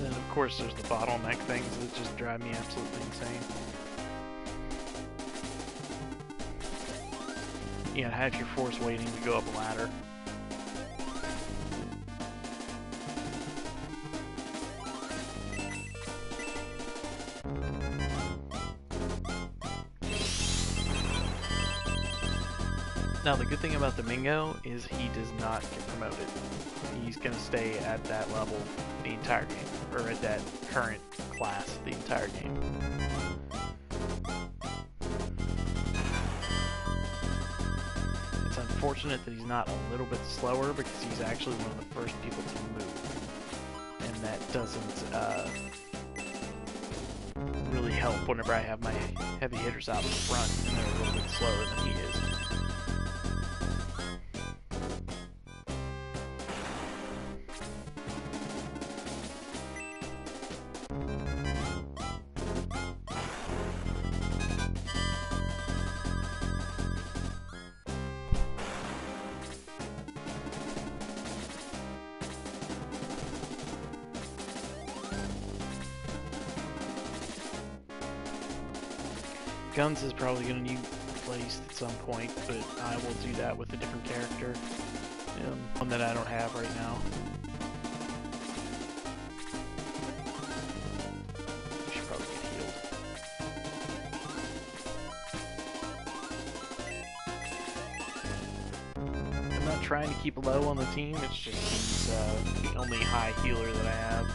A: Of course, there's the bottleneck things that just drive me absolutely insane. You gotta have your force waiting to go up a ladder. Now, the good thing about Domingo is he does not get promoted. He's gonna stay at that level the entire game, or at that current class the entire game. It's unfortunate that he's not a little bit slower, because he's actually one of the first people to move, and that doesn't really help whenever I have my heavy hitters out in front and they're a little bit slower than he is. Guns is probably going to need replaced at some point, but I will do that with a different character. One that I don't have right now. I should probably get healed. I'm not trying to keep low on the team, it's just he's the only high healer that I have.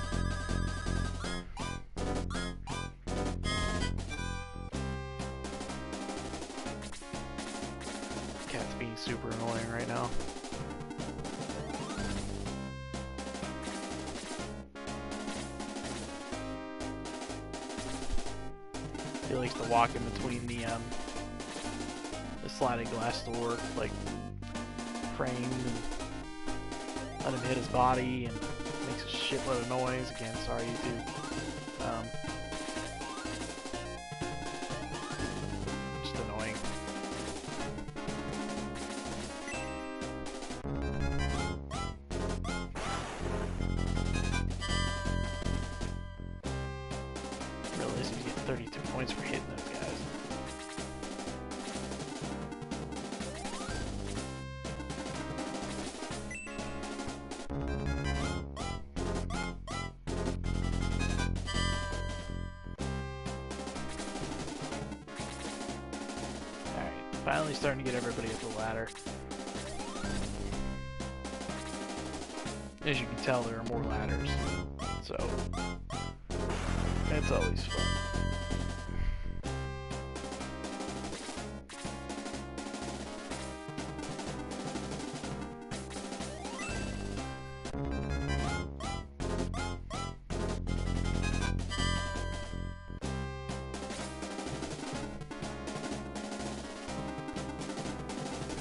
A: Super annoying right now. He likes to walk in between the sliding glass door, like frame, and let him hit his body, and makes a shitload of noise. Again, sorry YouTube. Just annoying. Realize he's getting 32 points for hitting those guys. Finally starting to get everybody up the ladder. As you can tell, there are more ladders, so that's always fun.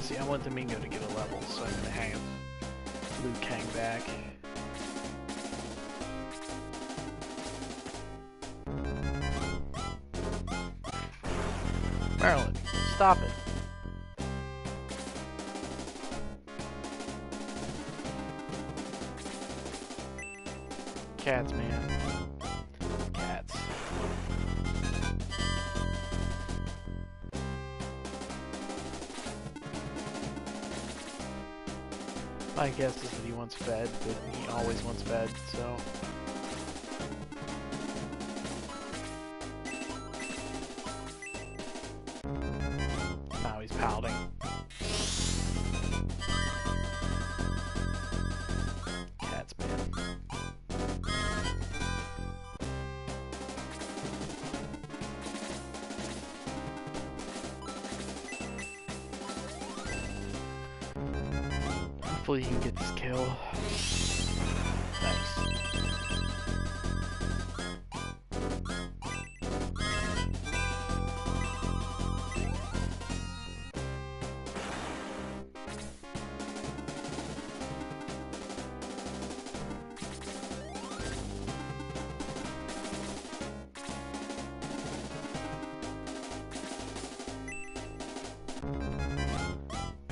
A: See, I want Domingo to get a level, so I'm gonna have Liu Kang back. Marilyn, stop it. Cats, man. Cats. My guess is that he wants fed, but he always wants fed, so... Now he's pouting. Cats, man. Hopefully he can get this kill. Nice.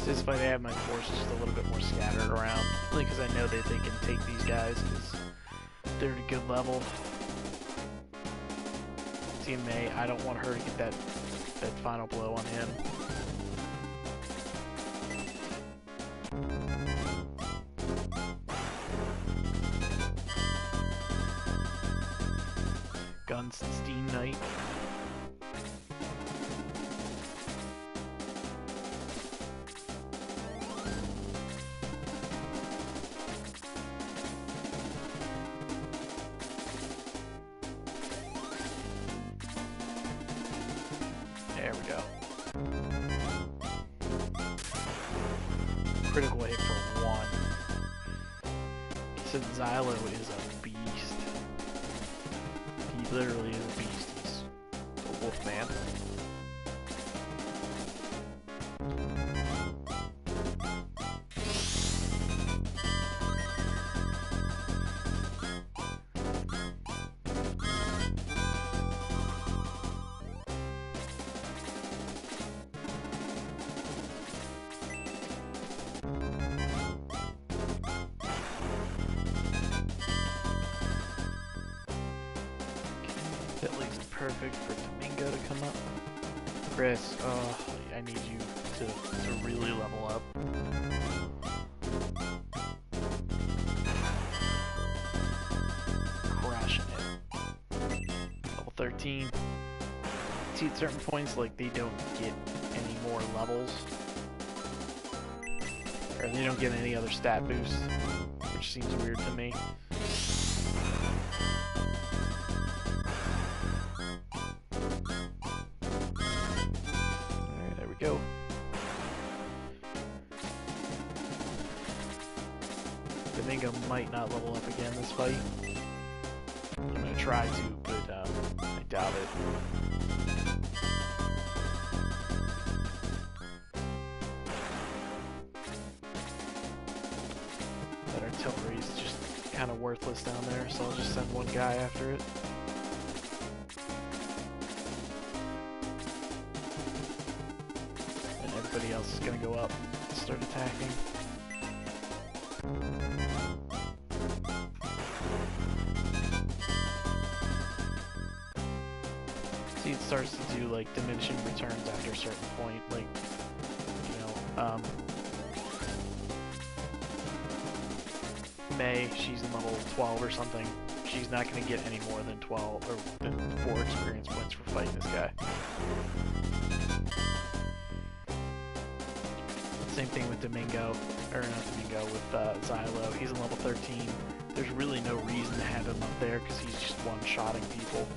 A: This fight, I have my forces just a little bit more scattered around, only because I know that they can take these guys because they're at a good level. See May, I don't want her to get that final blow on him. Gunstein Knight. There we go. Critical hit for 1. Said Xylo is a beast. He literally is a beast. He's a wolf man. That looks perfect for Domingo to come up. Chris, I need you to really level up. Crushing it. Level 13. See, at certain points, like, they don't get any more levels. Or they don't get any other stat boost, which seems weird to me. Go. Domingo might not level up again this fight. I'm gonna try to, but I doubt it. That artillery is just kind of worthless down there, so I'll just send one guy after it. Everybody else is gonna go up and start attacking. See, it starts to do like diminishing returns after a certain point, like, you know, May, she's in level 12 or something. She's not gonna get any more than 12 or than 4 experience points for fighting this guy. same thing with Domingo, or not Domingo, with Xylo. He's in level 13. There's really no reason to have him up there because he's just one-shotting people.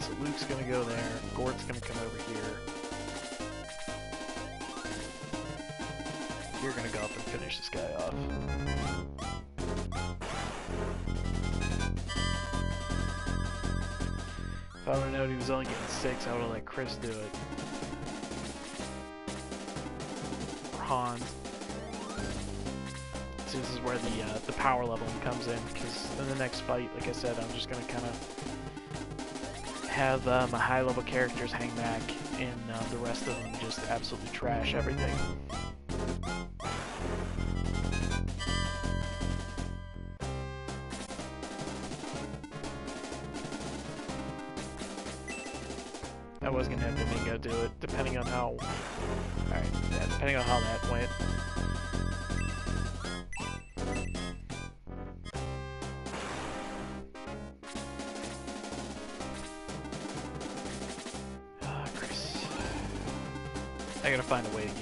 A: So Luke's gonna go there, Gort's gonna come over here. You're gonna go up and finish this guy off. If I would've known he was only getting 6, I would've let Chris do it. Or Hans. So this is where the power leveling comes in, because in the next fight, like I said, I'm just gonna kind of have my high-level characters hang back, and the rest of them just absolutely trash everything. I was gonna have Domingo do it, depending on how. Alright, yeah, depending on how that went. Chris. I gotta find a way to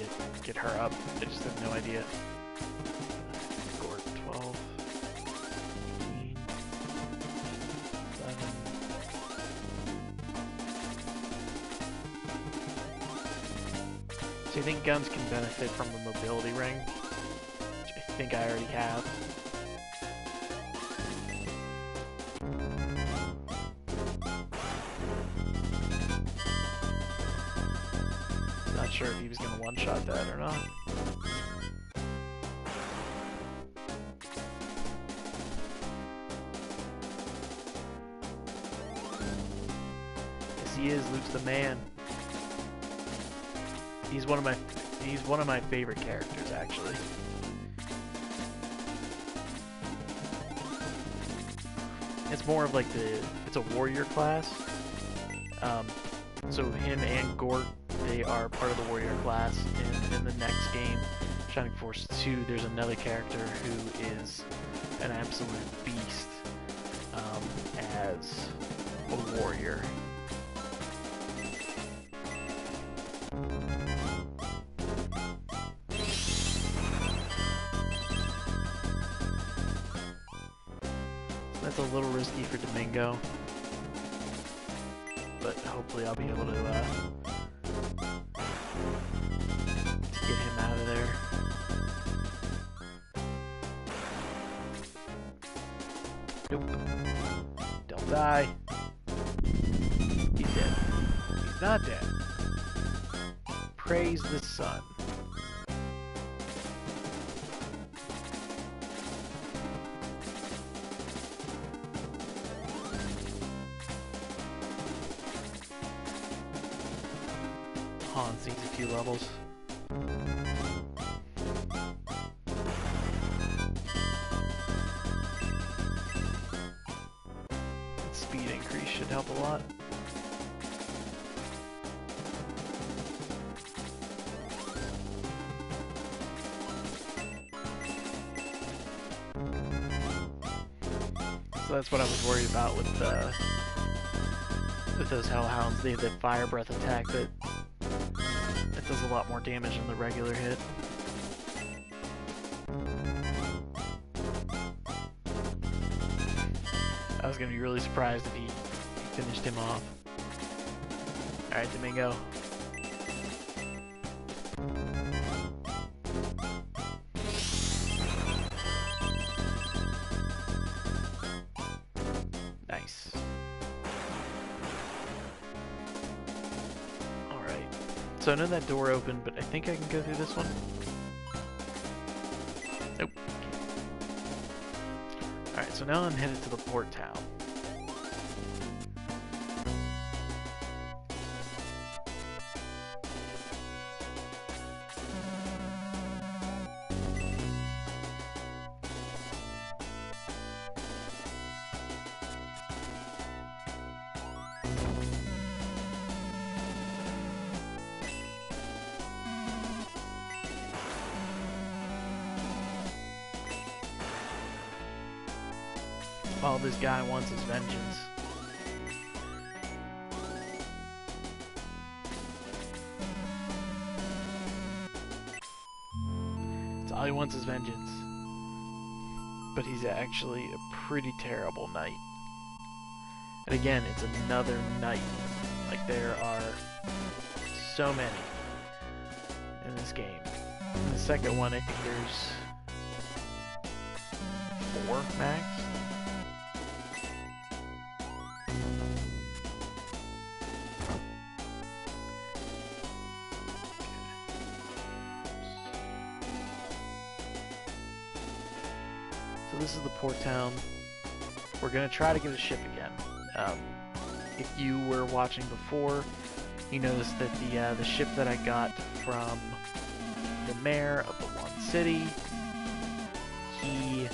A: get her up. I just have no idea. Gort 12. 18. 11. So I think guns can benefit from the mobility ring, which I think I already have. Not sure if he was going to one-shot that or not. Yes, he is. Luke's the man. He's one of my favorite characters, actually. It's more of like it's a warrior class. So him and Gort, they are part of the warrior class. And in the next game, Shining Force 2, there's another character who is an absolute beast as a warrior. That's a little risky for Domingo, but hopefully I'll be able to get him out of there. Nope. Don't die. He's dead. He's not dead. Praise the sun. Hans needs a few levels. Speed increase should help a lot. So that's what I was worried about with those Hellhounds. They have that fire breath attack that does a lot more damage than the regular hit. I was gonna be really surprised if he finished him off. Alright, Domingo. Nice. So I know that door opened, but I think I can go through this one. Nope. Alright, so now I'm headed to the port town. All this guy wants is vengeance. That's all he wants is vengeance. But he's actually a pretty terrible knight. And again, it's another knight. Like, there are so many in this game. In the second one, I think there's 4 max. So this is the port town. We're gonna try to get a ship again. If you were watching before, you noticed that the ship that I got from the mayor of the one city, he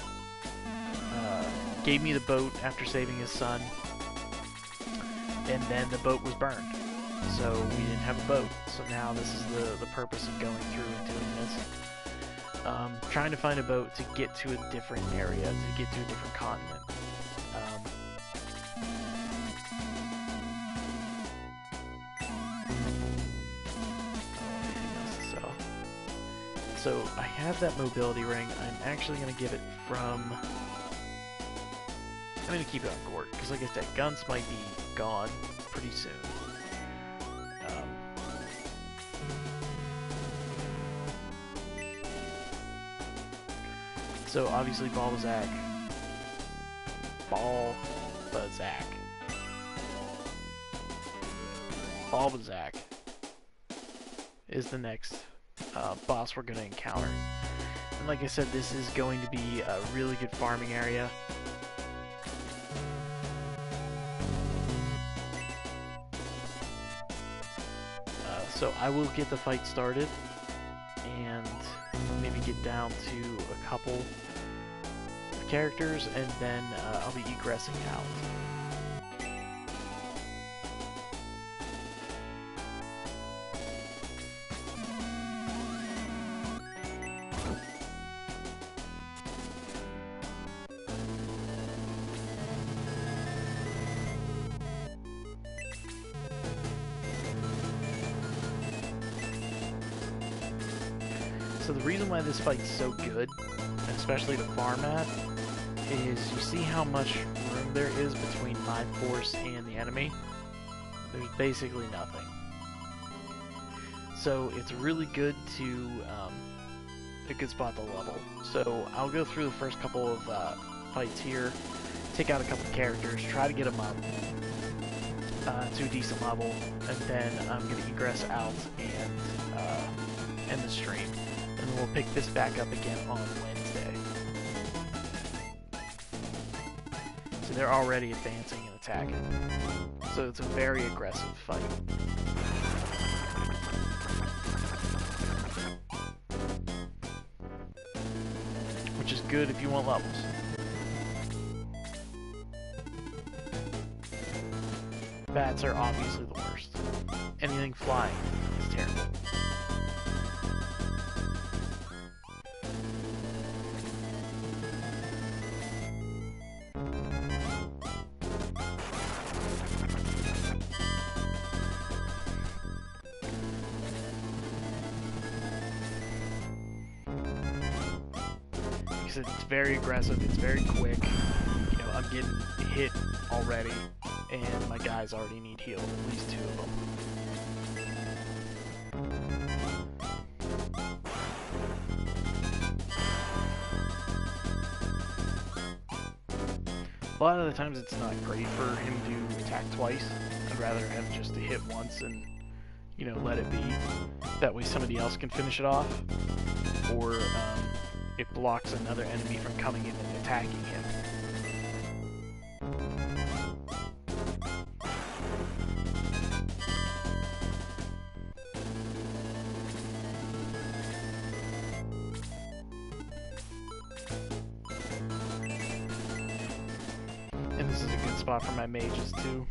A: gave me the boat after saving his son, and then the boat was burned. So we didn't have a boat. So now this is the purpose of going through and doing this. Trying to find a boat to get to a different area, to get to a different continent. So I have that mobility ring. I'm actually going to give it from... I'm going to keep it on Gort, because like I said, guns might be gone pretty soon. So obviously Balbazak is the next boss we're going to encounter. And like I said, this is going to be a really good farming area. So I will get the fight started and maybe get down to a couple of characters, and then I'll be egressing out. So the reason why this fight's so good, especially to farm at, is you see how much room there is between my force and the enemy. There's basically nothing. So it's really good to, a good spot to level. So I'll go through the first couple of fights here, take out a couple of characters, try to get them up to a decent level, and then I'm going to egress out and end the stream. And we'll pick this back up again on Wednesday. So they're already advancing and attacking. So it's a very aggressive fight. Which is good if you want levels. Bats are obviously the worst. Anything flying is terrible. It's very aggressive, it's very quick. You know, I'm getting hit already, and my guys already need healed, at least 2 of them. A lot of the times it's not great for him to attack twice. I'd rather have just to hit once and, you know, let it be. That way somebody else can finish it off. Or, it blocks another enemy from coming in and attacking him. And this is a good spot for my mages too.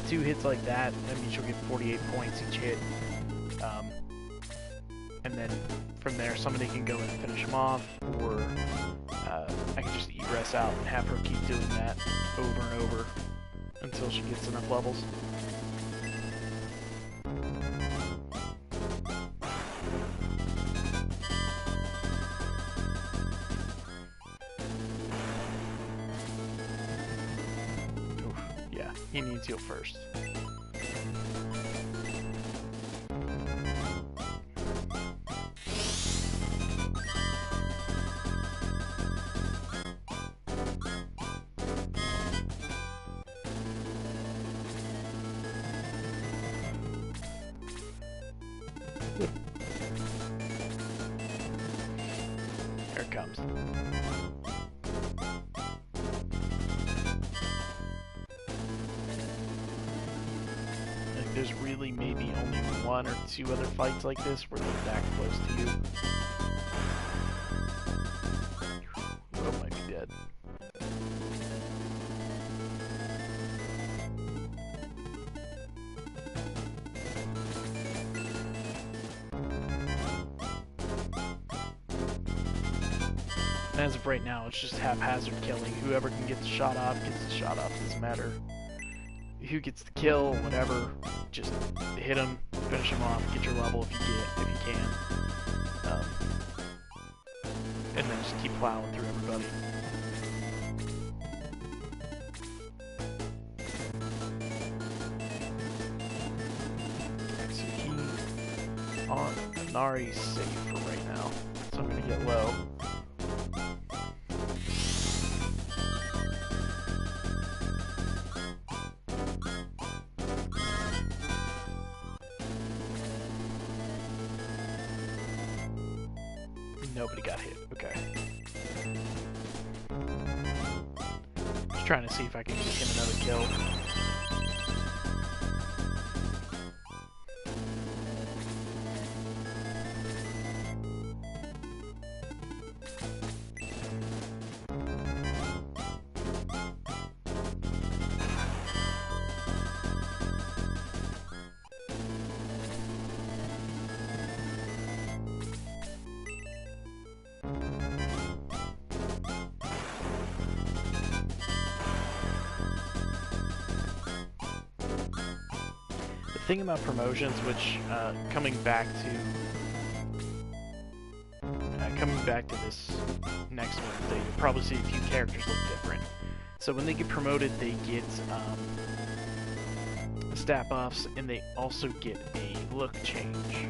A: Two hits like that, that means you'll get 48 points each hit. then from there somebody can go in and finish him off, or I can just egress out and have her keep doing that over and over until she gets enough levels. Oof, yeah, he needs heal first. Here it comes. Like, there's really maybe only 1 or 2 other fights like this where they're that close to you. Oh, might be dead. And as of right now, it's just haphazard killing. Whoever can get the shot off gets the shot off. Doesn't matter who gets the kill, whatever. Just hit him, finish him off, get your level if you can, and then just keep plowing through everybody. So he on Nari's safe for right now, so I'm gonna get low. Nobody got hit. Okay. Just trying to see if I can get him another kill. The thing about promotions, which coming back to this next Wednesday, you'll probably see a few characters look different. So when they get promoted, they get stat buffs, and they also get a look change.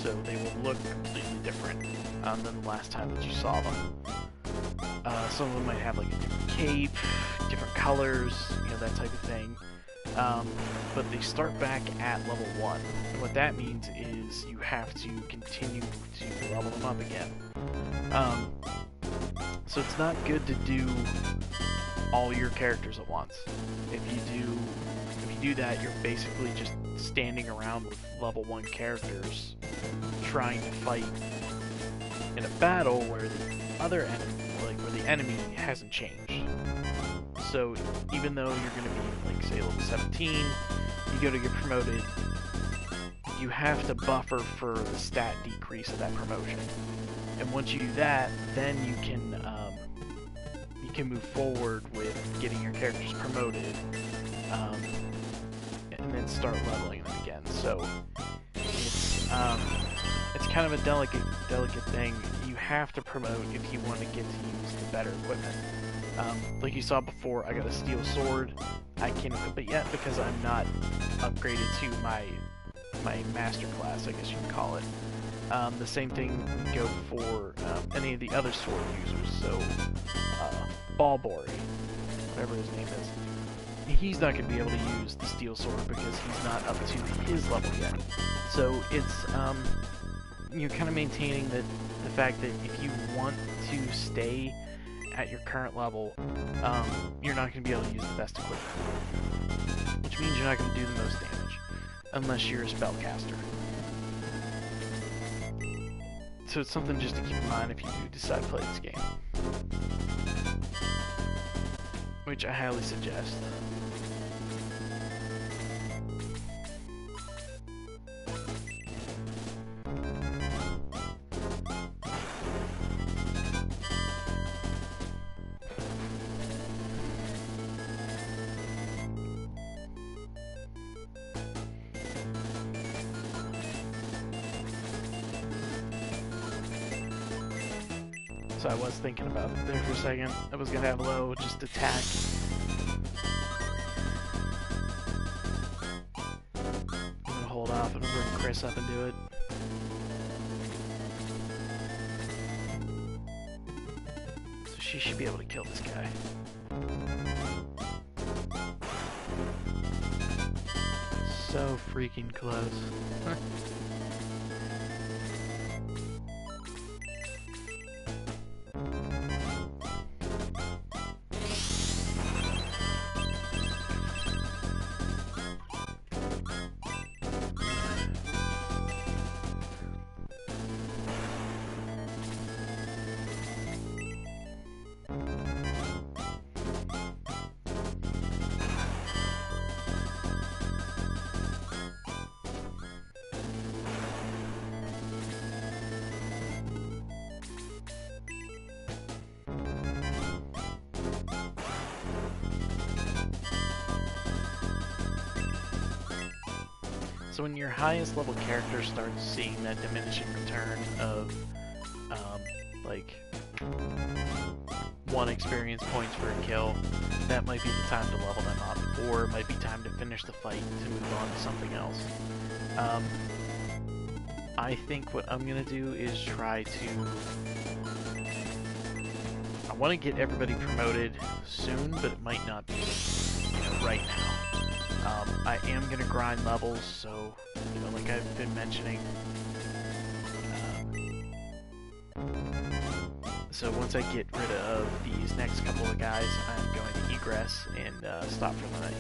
A: So they will look completely different than the last time that you saw them. Some of them might have like a different cape, different colors, you know, that type of thing. But they start back at level 1, and what that means is you have to continue to level them up again. So it's not good to do all your characters at once. If you do that, you're basically just standing around with level 1 characters trying to fight in a battle where the other enemy, where the enemy hasn't changed. So even though you're going to be, like, say, level 17, you go to get promoted, you have to buffer for the stat decrease of that promotion. And once you do that, then you can move forward with getting your characters promoted, and then start leveling them again. So it's kind of a delicate thing. You have to promote if you want to get to use the better equipment. Like you saw before, I got a steel sword. I can't equip it yet because I'm not upgraded to my master class, I guess you can call it. The same thing would go for any of the other sword users. So Balbori, whatever his name is, he's not going to be able to use the steel sword because he's not up to his level yet. So it's you're kind of maintaining the fact that if you want to stay at your current level, you're not going to be able to use the best equipment, which means you're not going to do the most damage unless you're a spellcaster. So it's something just to keep in mind if you do decide to play this game, which I highly suggest. So I was thinking about it there for a second. I was gonna have low just attack. I'm gonna hold off and bring Chris up and do it. So she should be able to kill this guy. So freaking close. So when your highest level character starts seeing that diminishing return of, like, 1 experience points for a kill, that might be the time to level them up, or it might be time to finish the fight to move on to something else. I think what I'm gonna do is try to... I want to get everybody promoted soon, but it might not be, right now. I am going to grind levels, so, like I've been mentioning. So once I get rid of these next couple of guys, I'm going to egress and stop for the night.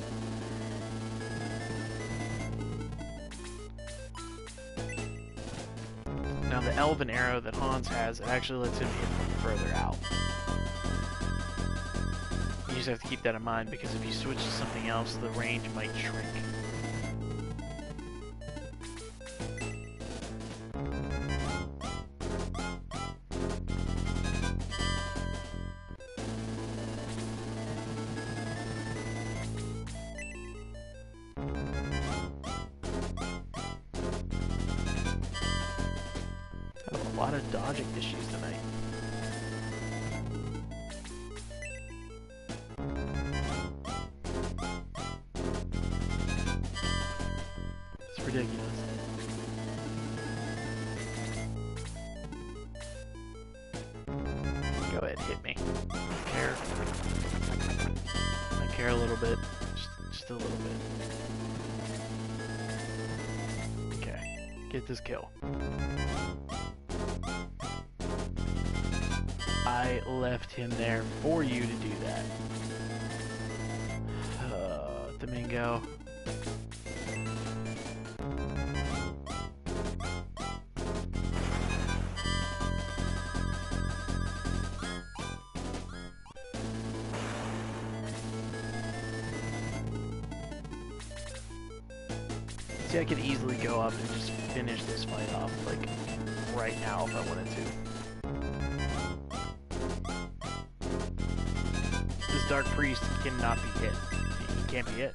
A: Now the Elven Arrow that Hans has, it actually lets him hit from further out. You just have to keep that in mind, because if you switch to something else, the range might shrink. I have a lot of dodging issues tonight. Ridiculous. Go ahead, hit me. I care. I care a little bit. Just a little bit. Okay. Get this kill. I left him there for you to do that. Domingo. See, I could easily go up and just finish this fight off, like, right now if I wanted to. This Dark Priest cannot be hit. He can't be hit.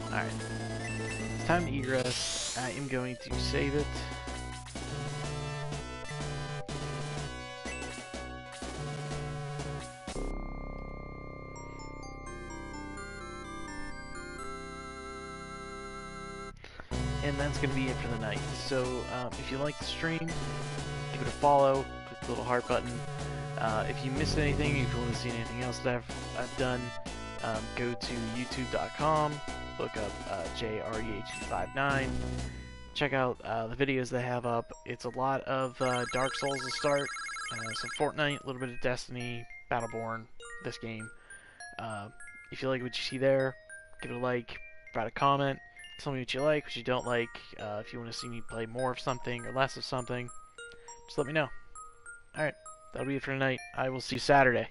A: Alright. It's time to egress. I am going to save it. And that's going to be it for the night. So, if you like the stream, give it a follow, click the little heart button. If you missed anything, if you want to see anything else that I've done, go to youtube.com, look up JREH59, check out the videos they have up. It's a lot of Dark Souls to start, some Fortnite, a little bit of Destiny, Battleborn, this game. If you like what you see there, give it a like, write a comment. Tell me what you like, what you don't like. If you want to see me play more of something or less of something, just let me know. Alright, that'll be it for tonight. I will see you Saturday.